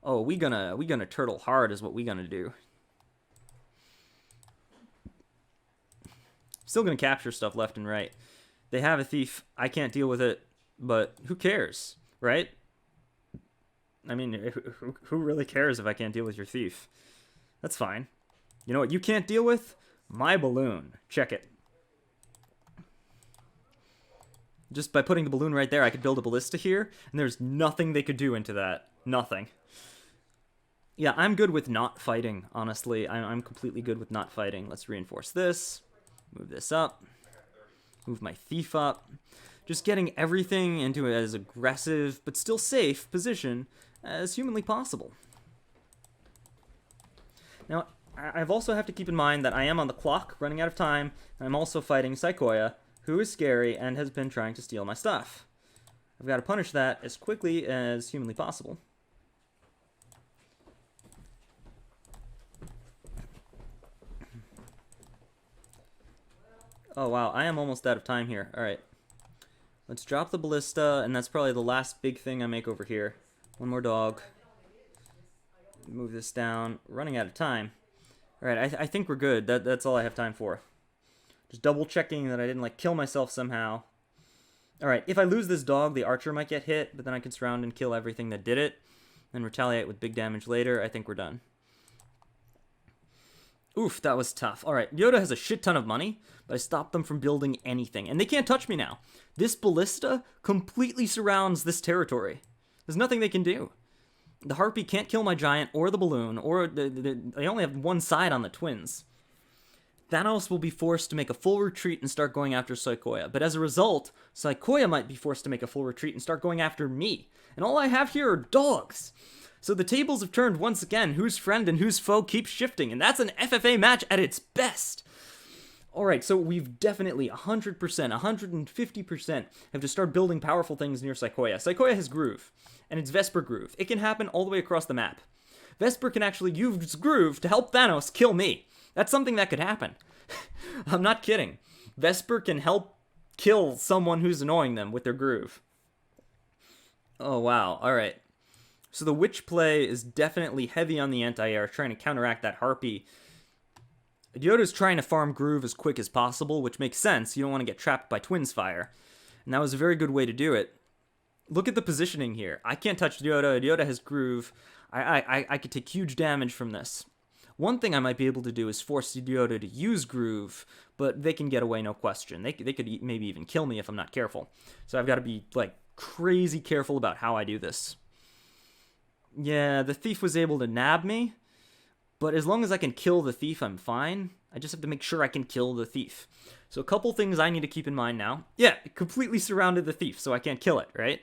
oh, we gonna turtle hard is what we gonna do. Still gonna capture stuff left and right. They have a thief. I can't deal with it, but who cares, right? I mean, who really cares if I can't deal with your thief? That's fine. You know what you can't deal with? My balloon. Check it. Just by putting the balloon right there, I could build a ballista here, and there's nothing they could do into that. Nothing. Yeah, I'm good with not fighting, honestly. I'm completely good with not fighting. Let's reinforce this. Move this up. Move my thief up. Just getting everything into as aggressive, but still safe position as humanly possible. Now, I've also have to keep in mind that I am on the clock, running out of time, and I'm also fighting Sequoia, who is scary and has been trying to steal my stuff. I've got to punish that as quickly as humanly possible. Oh wow, I am almost out of time here. Alright. Let's drop the ballista, and that's probably the last big thing I make over here. One more dog. Move this down. Running out of time. Alright, I think we're good. That's all I have time for. Just double checking that I didn't, like, kill myself somehow. Alright, if I lose this dog, the archer might get hit, but then I can surround and kill everything that did it, and retaliate with big damage later. I think we're done. Oof, that was tough. Alright, Yoda has a shit ton of money, but I stopped them from building anything, and they can't touch me now. This ballista completely surrounds this territory. There's nothing they can do. The Harpy can't kill my giant, or the balloon, or they only have one side on the twins. Thanos will be forced to make a full retreat and start going after Sequoia, but as a result, Sequoia might be forced to make a full retreat and start going after me. And all I have here are dogs. So the tables have turned once again. Whose friend and whose foe keeps shifting, and that's an FFA match at its best. Alright, so we've definitely 100%, 150% have to start building powerful things near Psychoia. Psychoia has Groove, and it's Vesper Groove. It can happen all the way across the map. Vesper can actually use Groove to help Thanos kill me. That's something that could happen. I'm not kidding. Vesper can help kill someone who's annoying them with their Groove. Oh, wow. Alright. So the Witch play is definitely heavy on the anti-air, trying to counteract that Harpy. Dioda's trying to farm Groove as quick as possible, which makes sense. You don't want to get trapped by Twins Fire. And that was a very good way to do it. Look at the positioning here. I can't touch Dioda. Dioda has Groove. I could take huge damage from this. One thing I might be able to do is force Dioda to use Groove, but they can get away, no question. They could maybe even kill me if I'm not careful. So I've got to be, like, crazy careful about how I do this. Yeah, the Thief was able to nab me. But as long as I can kill the Thief, I'm fine. I just have to make sure I can kill the Thief. So a couple things I need to keep in mind now. Yeah, it completely surrounded the Thief, so I can't kill it, right?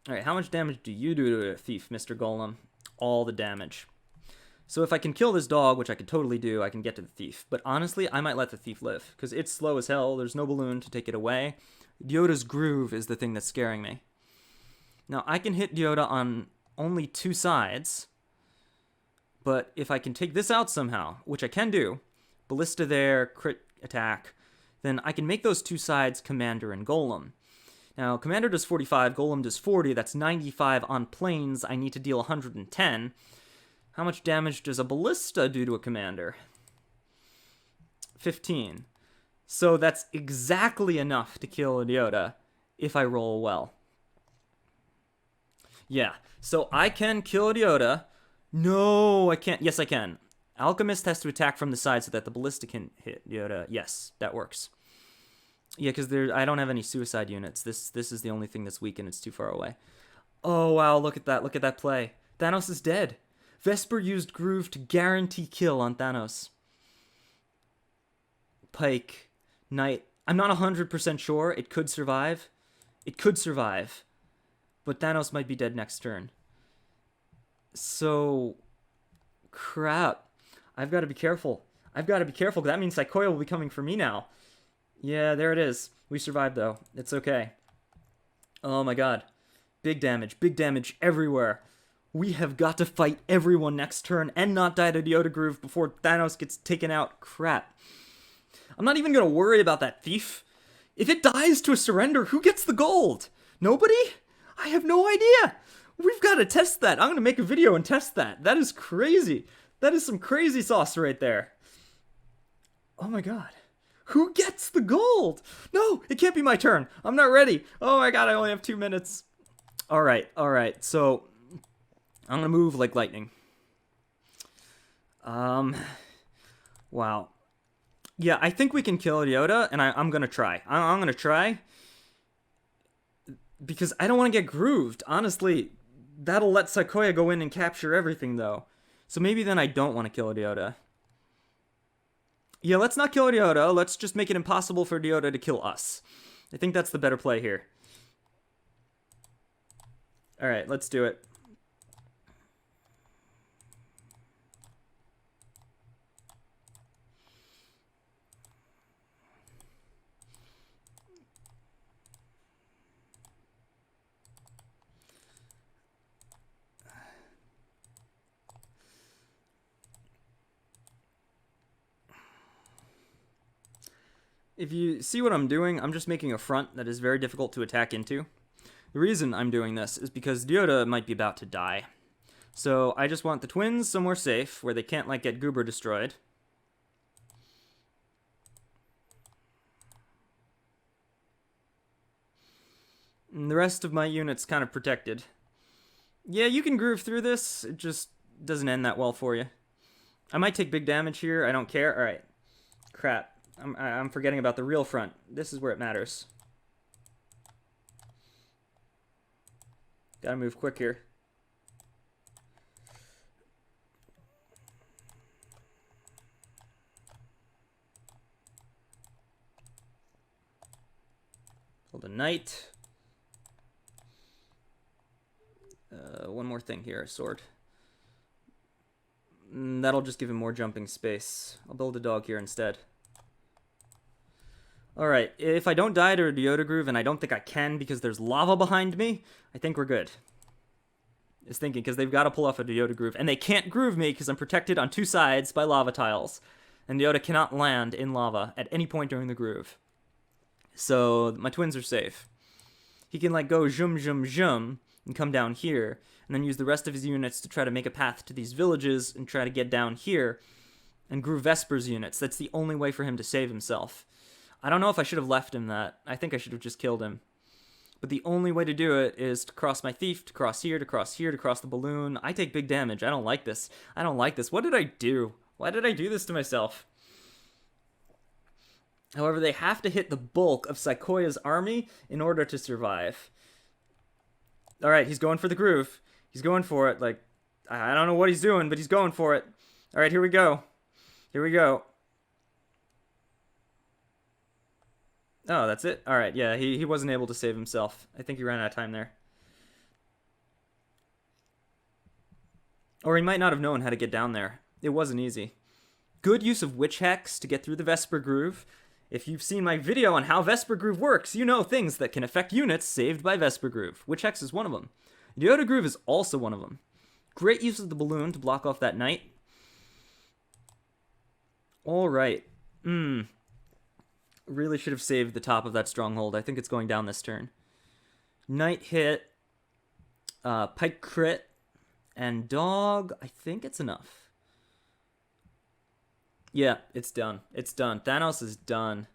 Alright, how much damage do you do to a Thief, Mr. Golem? All the damage. So if I can kill this dog, which I could totally do, I can get to the Thief. But honestly, I might let the Thief live, because it's slow as hell. There's no balloon to take it away. Dioda's Groove is the thing that's scaring me. Now, I can hit Dioda on only 2 sides, but if I can take this out somehow, which I can do, Ballista there, crit attack, then I can make those 2 sides Commander and Golem. Now, Commander does 45, Golem does 40, that's 95 on planes, I need to deal 110. How much damage does a Ballista do to a Commander? 15. So that's exactly enough to kill a Dioda if I roll well. Yeah, so I can kill a Dioda. No, I can't. Yes, I can. Alchemist has to attack from the side so that the Ballista can hit Dioda. Yes, that works. Yeah, because I don't have any suicide units. This is the only thing that's weak and it's too far away. Oh, wow, look at that. Look at that play. Thanos is dead. Vesper used Groove to guarantee kill on Thanos. Pike, Knight. I'm not 100% sure. It could survive. It could survive. But Thanos might be dead next turn. So, crap. I've got to be careful. I've got to be careful, because that means Psychoia will be coming for me now. Yeah, there it is. We survived, though. It's okay. Oh my god. Big damage everywhere. We have got to fight everyone next turn and not die to Dioda Groove before Thanos gets taken out. Crap. I'm not even going to worry about that Thief. If it dies to a surrender, who gets the gold? Nobody? I have no idea. We've got to test that. I'm going to make a video and test that. That is crazy. That is some crazy sauce right there. Oh my god. Who gets the gold? No, it can't be my turn. I'm not ready. Oh my god, I only have 2 minutes. Alright. So, I'm going to move like lightning. Wow. Yeah, I think we can kill Dioda, and I'm going to try. I'm going to try. Because I don't want to get grooved. Honestly, that'll let Psychoia go in and capture everything, though. So maybe then I don't want to kill Dioda. Yeah, let's not kill Dioda. Let's just make it impossible for Dioda to kill us. I think that's the better play here. Alright, let's do it. If you see what I'm doing, I'm just making a front that is very difficult to attack into. The reason I'm doing this is because Dioda might be about to die. So I just want the twins somewhere safe, where they can't, like, get Goober destroyed. And the rest of my unit's kind of protected. Yeah, you can groove through this, it just doesn't end that well for you. I might take big damage here, I don't care. Alright. Crap. I'm forgetting about the real front. This is where it matters. Gotta move quick here. Hold a knight. One more thing here, a sword. That'll just give him more jumping space. I'll build a dog here instead. Alright, if I don't die to a Deoda Groove, and I don't think I can because there's lava behind me, I think we're good. Is thinking, because they've got to pull off a Deoda Groove. And they can't groove me because I'm protected on two sides by lava tiles. And Deoda cannot land in lava at any point during the groove. So my twins are safe. He can like go zoom zoom zoom and come down here, and then use the rest of his units to try to make a path to these villages and try to get down here and groove Vesper's units. That's the only way for him to save himself. I don't know if I should have left him that. I think I should have just killed him. But the only way to do it is to cross my thief, to cross here, to cross here, to cross the balloon. I take big damage. I don't like this. I don't like this. What did I do? Why did I do this to myself? However, they have to hit the bulk of Psychoia's army in order to survive. Alright, he's going for the groove. He's going for it. Like, I don't know what he's doing, but he's going for it. Alright, here we go. Here we go. Oh, that's it? Alright, yeah, he wasn't able to save himself. I think he ran out of time there. Or he might not have known how to get down there. It wasn't easy. Good use of Witch Hex to get through the Vesper Groove. If you've seen my video on how Vesper Groove works, you know things that can affect units saved by Vesper Groove. Witch Hex is one of them. Deoda Groove is also one of them. Great use of the balloon to block off that knight. Alright. Really should have saved the top of that stronghold. I think it's going down this turn. Knight hit. Pike crit. And dog. I think it's enough. Yeah, it's done. It's done. Thanos is done.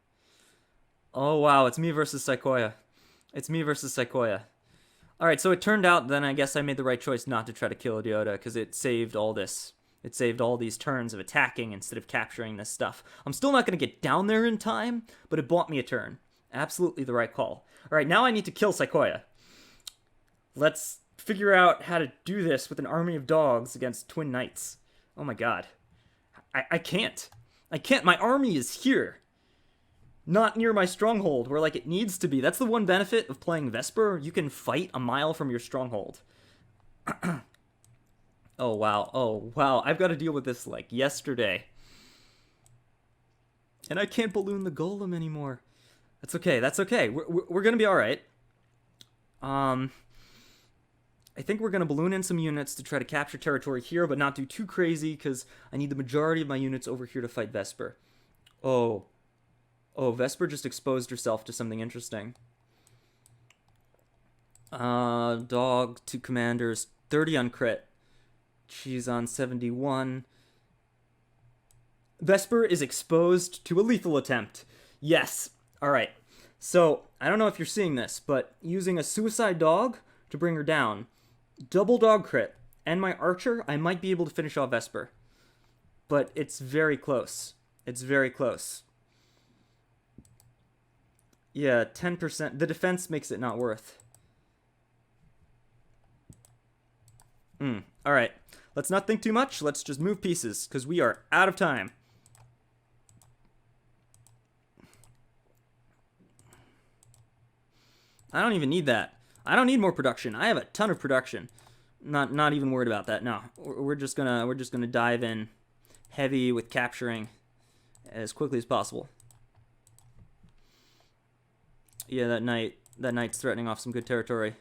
Oh, wow. It's me versus Psychoia. It's me versus Psychoia. Alright, so it turned out then I guess I made the right choice not to try to kill Deoda because it saved all this. It saved all these turns of attacking instead of capturing this stuff. I'm still not going to get down there in time, but it bought me a turn. Absolutely the right call. Alright, now I need to kill Psychoia. Let's figure out how to do this with an army of dogs against twin knights. Oh my god. I can't. I can't. My army is here. Not near my stronghold, where, like, it needs to be. That's the one benefit of playing Vesper. You can fight a mile from your stronghold. Oh, wow. Oh, wow. I've got to deal with this, like, yesterday. And I can't balloon the golem anymore. That's okay. That's okay. We're going to be alright. I think we're going to balloon in some units to try to capture territory here, but not do too crazy, because I need the majority of my units over here to fight Vesper. Oh. Oh, Vesper just exposed herself to something interesting. Dog, 2 commanders, 30 on crit. She's on 71. Vesper is exposed to a lethal attempt. Yes. Alright. So, I don't know if you're seeing this, but using a suicide dog to bring her down, double dog crit, and my archer, I might be able to finish off Vesper. But it's very close. It's very close. Yeah, 10%. The defense makes it not worth. Alright. Let's not think too much. Let's just move pieces, because we are out of time. I don't even need that. I don't need more production. I have a ton of production. Not even worried about that. No, we're just gonna dive in heavy with capturing as quickly as possible. Yeah, that knight's threatening off some good territory.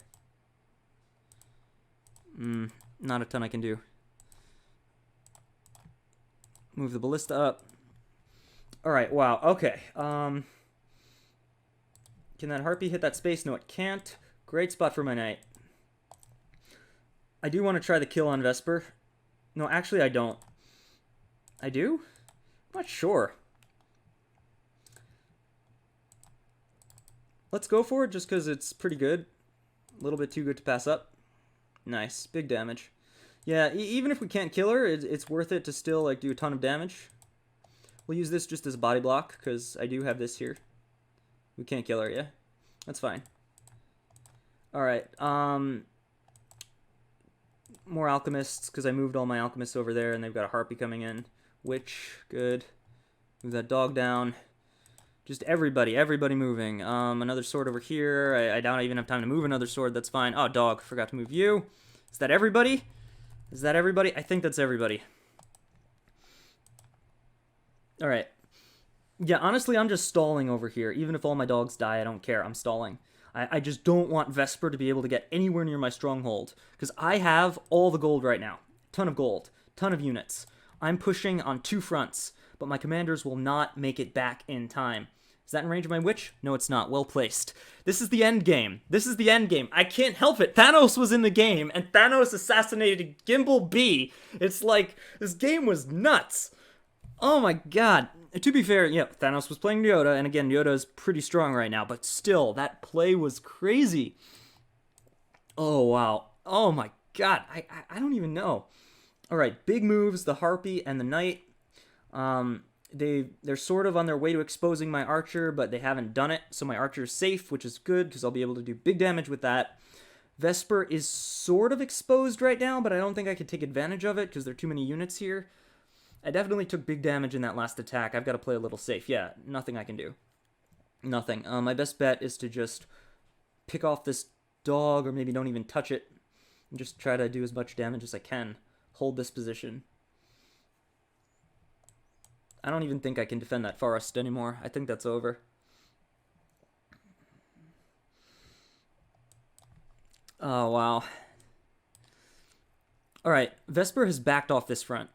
Not a ton I can do. Move the ballista up. All right. Wow. Okay. Can that harpy hit that space? No, it can't. Great spot for my knight. I do want to try the kill on Vesper. No, actually I don't. I do? I'm not sure. Let's go for it just because it's pretty good. A little bit too good to pass up. Nice. Big damage. Yeah, even if we can't kill her, it's worth it to still like do a ton of damage. We'll use this just as a body block because I do have this here. We can't kill her, yeah? That's fine. Alright, more alchemists, because I moved all my alchemists over there, and they've got a harpy coming in. Witch, good. Move that dog down. Just everybody moving. Another sword over here. I don't even have time to move another sword, that's fine. Oh, dog, forgot to move you. Is that everybody? Is that everybody? I think that's everybody. Alright. Yeah, honestly, I'm just stalling over here. Even if all my dogs die, I don't care. I'm stalling. I just don't want Vesper to be able to get anywhere near my stronghold. Because I have all the gold right now. Ton of gold. Ton of units. I'm pushing on 2 fronts. But my commanders will not make it back in time. Is that in range of my witch? No, it's not. Well placed. This is the end game. This is the end game. I can't help it. Thanos was in the game, and Thanos assassinated Gimbal B. It's like, this game was nuts. Oh my god. To be fair, yeah, Thanos was playing Yoda, and again, Yoda is pretty strong right now, but still, that play was crazy. Oh, wow. Oh my god. I don't even know. Alright, big moves, the Harpy and the Knight. They're sort of on their way to exposing my archer, but they haven't done it, so my archer is safe, which is good, because I'll be able to do big damage with that. Vesper is sort of exposed right now, but I don't think I could take advantage of it, because there are too many units here. I definitely took big damage in that last attack. I've got to play a little safe. Yeah, nothing I can do. Nothing. My best bet is to just pick off this dog, or maybe don't even touch it, and just try to do as much damage as I can. Hold this position. I don't even think I can defend that forest anymore. I think that's over. Oh, wow. Alright, Vesper has backed off this front.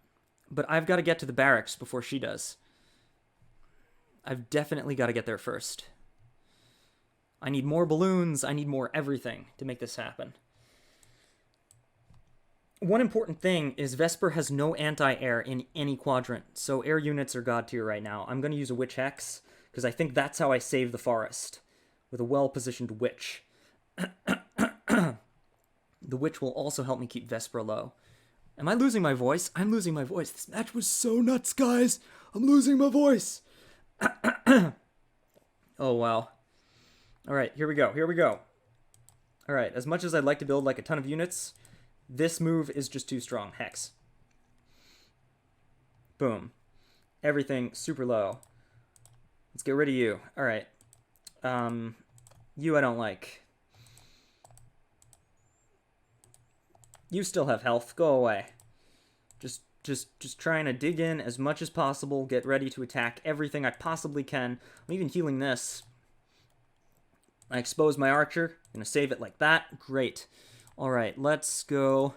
But I've got to get to the barracks before she does. I've definitely got to get there first. I need more balloons. I need more everything to make this happen. One important thing is Vesper has no anti-air in any quadrant, so air units are god tier right now. I'm going to use a Witch Hex, because I think that's how I save the forest, with a well-positioned Witch. The Witch will also help me keep Vesper low. Am I losing my voice? I'm losing my voice. This match was so nuts, guys. I'm losing my voice. Oh, wow. All right, here we go. Here we go. All right, as much as I'd like to build like a ton of units, this move is just too strong. Hex. Boom. Everything super low. Let's get rid of you. All right. You I don't like. You still have health. Go away. Just trying to dig in as much as possible. Get ready to attack everything I possibly can. I'm even healing this. I expose my archer. I'm going to save it like that. Great. Alright, let's go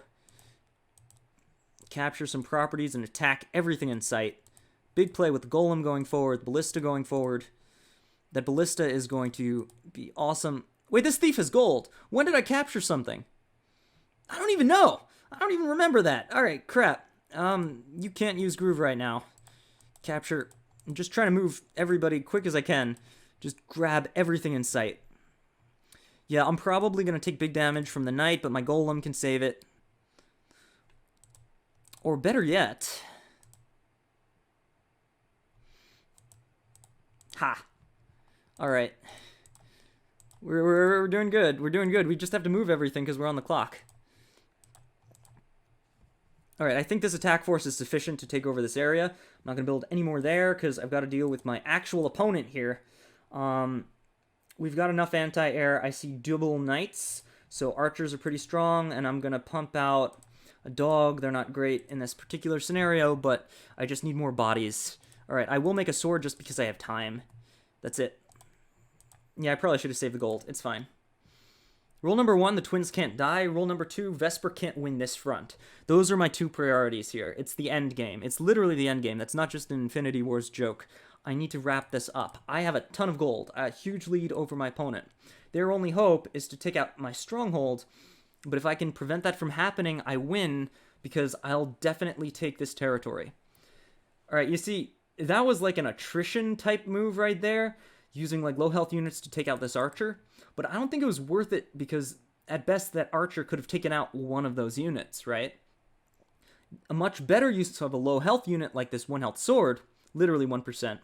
capture some properties and attack everything in sight. Big play with the Golem going forward, Ballista going forward. That Ballista is going to be awesome. Wait, this thief has gold. When did I capture something? I don't even know. I don't even remember that. Alright, crap. You can't use Groove right now. Capture. I'm just trying to move everybody quick as I can. Just grab everything in sight. Yeah, I'm probably going to take big damage from the Knight, but my Golem can save it. Or better yet... Ha! Alright. We're doing good. We're doing good. We just have to move everything because we're on the clock. Alright, I think this attack force is sufficient to take over this area. I'm not going to build any more there because I've got to deal with my actual opponent here. We've got enough anti-air. I see double knights, so archers are pretty strong, and I'm going to pump out a dog. They're not great in this particular scenario, but I just need more bodies. Alright, I will make a sword just because I have time. That's it. Yeah, I probably should have saved the gold. It's fine. Rule number 1, the twins can't die. Rule number 2, Vesper can't win this front. Those are my 2 priorities here. It's the end game. It's literally the end game. That's not just an Infinity Wars joke. I need to wrap this up. I have a ton of gold, a huge lead over my opponent. Their only hope is to take out my stronghold, but if I can prevent that from happening, I win, because I'll definitely take this territory. Alright, you see, that was like an attrition type move right there, using like low health units to take out this archer, but I don't think it was worth it, because at best that archer could have taken out one of those units, right? A much better use of a low health unit like this 1 health sword, literally 1%,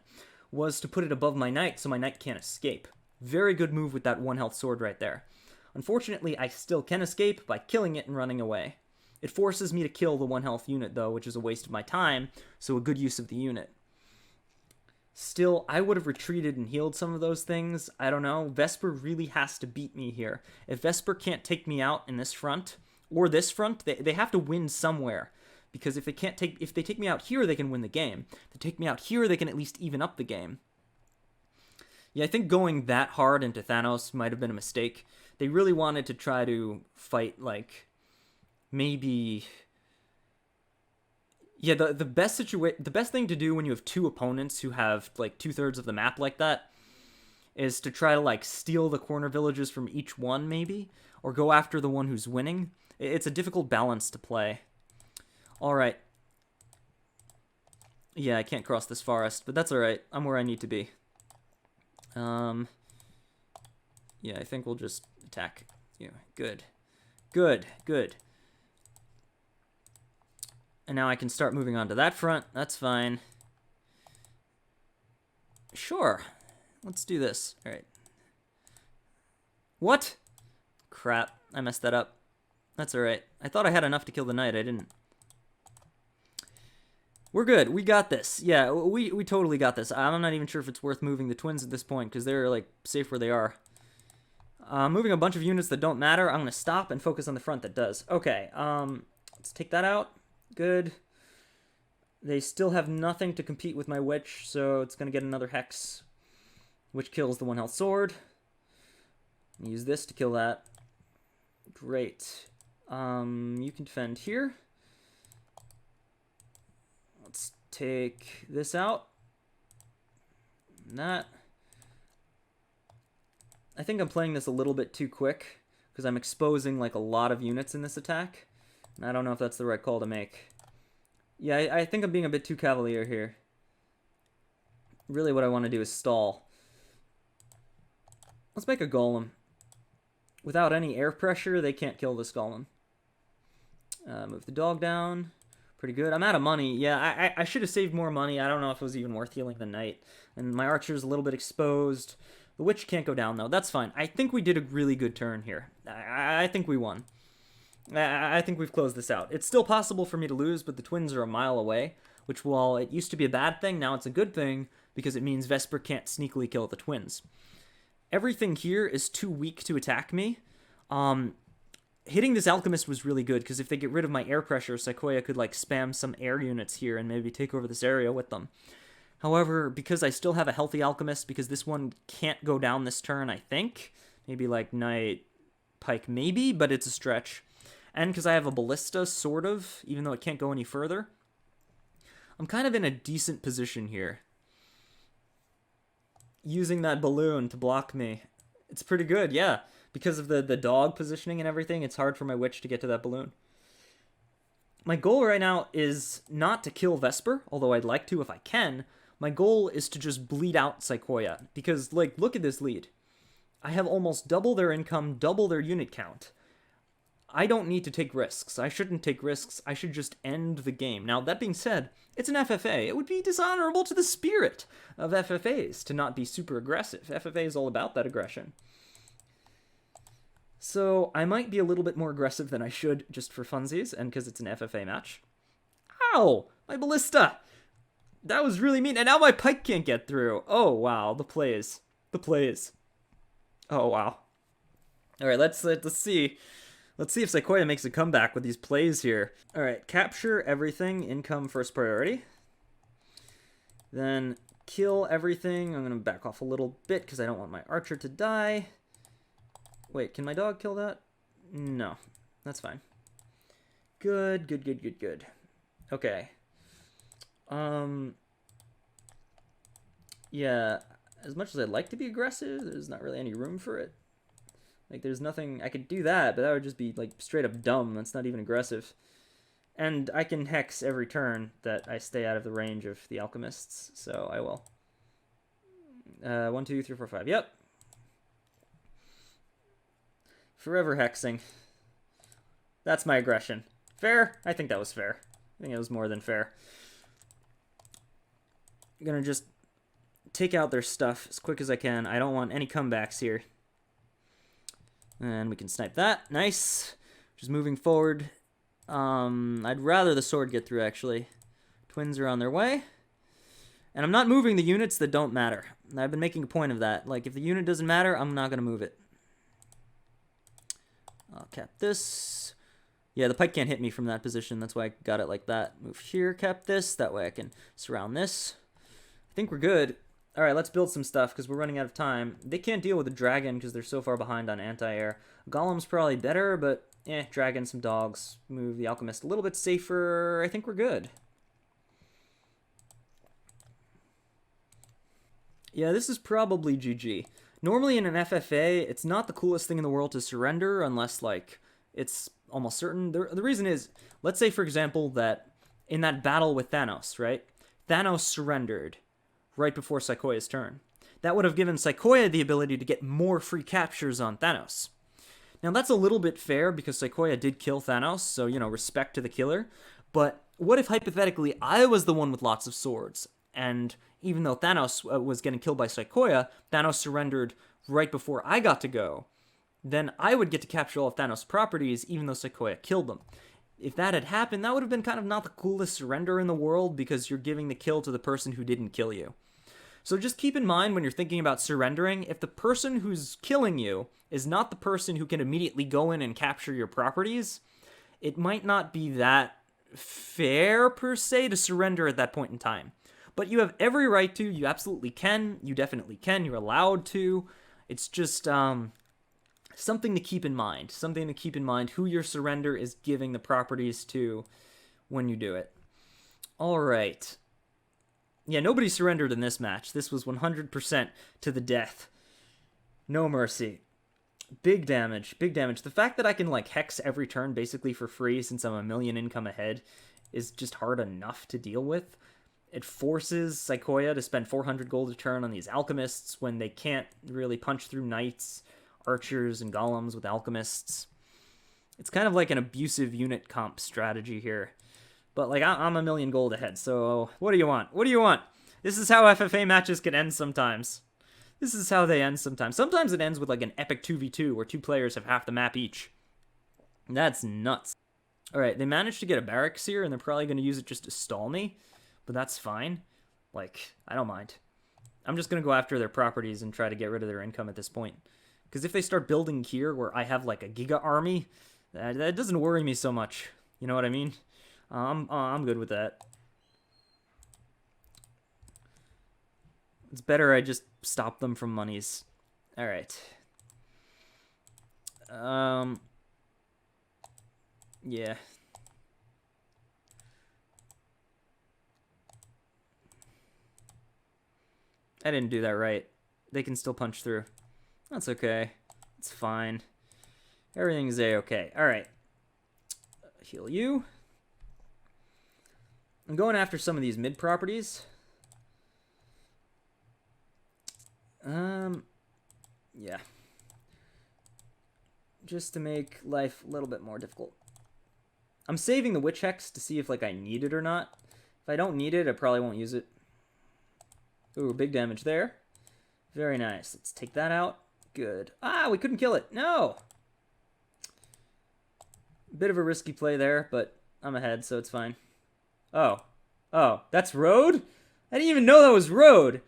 was to put it above my knight so my knight can't escape. Very good move with that 1 health sword right there. Unfortunately, I still can escape by killing it and running away. It forces me to kill the 1 health unit though, which is a waste of my time, so a good use of the unit. Still, I would have retreated and healed some of those things. I don't know. Vesper really has to beat me here. If Vesper can't take me out in this front, or this front, they have to win somewhere. because if they take me out here, they can win the game. If they take me out here, they can at least even up the game. Yeah, I think going that hard into Thanos might have been a mistake. They really wanted to try to fight, like, maybe... Yeah, the best thing to do when you have two opponents who have, like, 2/3 of the map like that is to try to, like, steal the corner villages from each one, maybe, or go after the one who's winning. It's a difficult balance to play. Alright. Yeah, I can't cross this forest, but that's alright. I'm where I need to be. Yeah, I think we'll just attack. Yeah, good. Good, good. And now I can start moving on to that front. That's fine. Sure. Let's do this. Alright. What? Crap. I messed that up. That's alright. I thought I had enough to kill the knight. I didn't. We're good. We got this. Yeah, we totally got this. I'm not even sure if it's worth moving the twins at this point, because they're, like, safe where they are. Moving a bunch of units that don't matter. I'm going to stop and focus on the front that does. Okay, let's take that out. Good. They still have nothing to compete with my witch, so it's going to get another hex, which kills the 1-health sword. Use this to kill that. Great. You can defend here. Let's take this out. And that. I think I'm playing this a little bit too quick, because I'm exposing, like, a lot of units in this attack. And I don't know if that's the right call to make. Yeah, I think I'm being a bit too cavalier here. Really what I want to do is stall. Let's make a golem. Without any air pressure, they can't kill this golem. Move the dog down. Pretty good. I'm out of money. Yeah, I should have saved more money. I don't know if it was even worth healing the knight. And my archer's a little bit exposed. The witch can't go down, though. That's fine. I think we did a really good turn here. I think we won. I think we've closed this out. It's still possible for me to lose, but the twins are a mile away, which, while it used to be a bad thing, now it's a good thing, because it means Vesper can't sneakily kill the twins. Everything here is too weak to attack me. Hitting this alchemist was really good, because if they get rid of my air pressure, Sequoia could, like, spam some air units here and maybe take over this area with them. However, because I still have a healthy alchemist, because this one can't go down this turn, I think. Maybe, like, knight, pike, maybe, but it's a stretch. And because I have a ballista, sort of, even though it can't go any further. I'm kind of in a decent position here. Using that balloon to block me. It's pretty good, yeah. Because of the dog positioning and everything, it's hard for my witch to get to that balloon. My goal right now is not to kill Vesper, although I'd like to if I can. My goal is to just bleed out Sequoia. Because, like, look at this lead. I have almost double their income, double their unit count. I don't need to take risks. I shouldn't take risks. I should just end the game. Now, that being said, it's an FFA. It would be dishonorable to the spirit of FFAs to not be super aggressive. FFA is all about that aggression. So, I might be a little bit more aggressive than I should just for funsies, and because it's an FFA match. Ow! My ballista! That was really mean, and now my pike can't get through. Oh, wow, the plays. The plays. Oh, wow. Alright, let's see. Let's see if Sequoia makes a comeback with these plays here. Alright, capture everything, income first priority. Then kill everything. I'm going to back off a little bit because I don't want my archer to die. Wait, can my dog kill that? No, that's fine. Good, good, good, good, good. Okay. Yeah, as much as I'd like to be aggressive, there's not really any room for it. Like, there's nothing... I could do that, but that would just be, like, straight up dumb. That's not even aggressive. And I can hex every turn that I stay out of the range of the alchemists, so I will. 1, 2, 3, 4, 5. Yep. Forever hexing. That's my aggression. Fair? I think that was fair. I think it was more than fair. I'm gonna just take out their stuff as quick as I can. I don't want any comebacks here. And we can snipe that. Nice. Just moving forward. I'd rather the sword get through, actually. Twins are on their way. And I'm not moving the units that don't matter. I've been making a point of that. Like, if the unit doesn't matter, I'm not going to move it. I'll cap this. Yeah, the pike can't hit me from that position. That's why I got it like that. Move here, kept this. That way I can surround this. I think we're good. All right, let's build some stuff because we're running out of time. They can't deal with a dragon because they're so far behind on anti-air. Golem's probably better, but dragon, some dogs. Move the alchemist a little bit safer. I think we're good. Yeah, this is probably GG. Normally in an FFA, it's not the coolest thing in the world to surrender unless, like, it's almost certain. The reason is, let's say, for example, that in that battle with Thanos, right? Thanos surrendered right before Sequoia's turn. That would have given Sequoia the ability to get more free captures on Thanos. Now, that's a little bit fair because Sequoia did kill Thanos, so, you know, respect to the killer. But what if, hypothetically, I was the one with lots of swords? And even though Thanos was getting killed by Sequoia, Thanos surrendered right before I got to go. Then I would get to capture all of Thanos' properties, even though Sequoia killed them. If that had happened, that would have been kind of not the coolest surrender in the world because you're giving the kill to the person who didn't kill you. So just keep in mind when you're thinking about surrendering, if the person who's killing you is not the person who can immediately go in and capture your properties, it might not be that fair, per se, to surrender at that point in time. But you have every right to. You absolutely can. You definitely can. You're allowed to. It's just something to keep in mind. Something to keep in mind who your surrender is giving the properties to when you do it. All right. Yeah, nobody surrendered in this match. This was 100% to the death. No mercy. Big damage. Big damage. The fact that I can, like, hex every turn basically for free since I'm a million income ahead is just hard enough to deal with. It forces Sequoia to spend 400 gold a turn on these alchemists when they can't really punch through knights, archers, and golems with alchemists. It's kind of like an abusive unit comp strategy here. But, like, I'm a million gold ahead, so what do you want? What do you want? This is how FFA matches can end sometimes. This is how they end sometimes. Sometimes it ends with, like, an epic 2v2 where two players have half the map each. That's nuts. Alright, they managed to get a barracks here, and they're probably going to use it just to stall me. But that's fine. Like, I don't mind. I'm just going to go after their properties and try to get rid of their income at this point. Because if they start building here where I have, like, a giga army, that doesn't worry me so much. You know what I mean? I'm good with that. It's better I just stop them from monies. Alright. Yeah. I didn't do that right. They can still punch through. That's okay. It's fine. Everything's A-okay. Alright. Heal you. I'm going after some of these mid properties. Yeah. Just to make life a little bit more difficult. I'm saving the witch hex to see if, like, I need it or not. If I don't need it, I probably won't use it. Ooh, big damage there. Very nice. Let's take that out. Good. Ah, we couldn't kill it. No! Bit of a risky play there, but I'm ahead, so it's fine. Oh. Oh, that's road? I didn't even know that was road.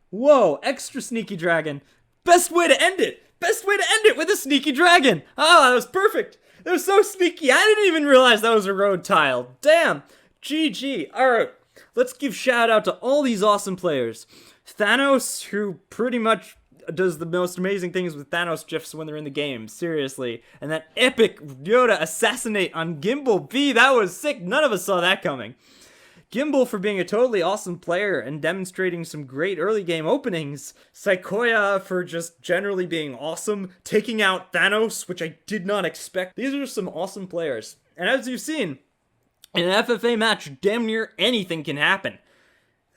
Whoa, extra sneaky dragon. Best way to end it. Best way to end it with a sneaky dragon. Ah, that was perfect. That was so sneaky. I didn't even realize that was a road tile. Damn. GG. All right. Let's give shout out to all these awesome players. Thanos, who pretty much does the most amazing things with Thanos gifs when they're in the game. Seriously. And that epic Yoda assassinate on Gimbal B. That was sick. None of us saw that coming. Gimbal for being a totally awesome player and demonstrating some great early game openings. Sequoia for just generally being awesome. Taking out Thanos, which I did not expect. These are some awesome players. And as you've seen, in an FFA match, damn near anything can happen.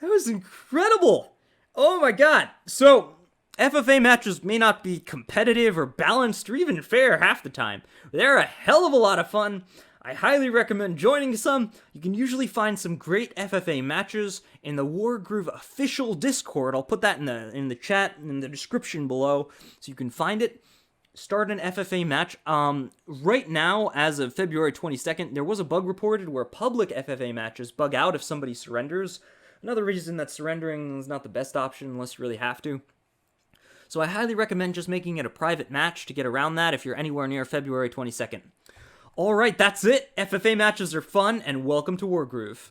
That was incredible. Oh my god. So, FFA matches may not be competitive or balanced or even fair half the time. They're a hell of a lot of fun. I highly recommend joining some. You can usually find some great FFA matches in the Wargroove official Discord. I'll put that in the chat and in the description below so you can find it. Start an FFA match. Right now, as of February 22nd, there was a bug reported where public FFA matches bug out if somebody surrenders. Another reason that surrendering is not the best option unless you really have to. So I highly recommend just making it a private match to get around that if you're anywhere near February 22nd. Alright, that's it. FFA matches are fun, and welcome to Wargroove.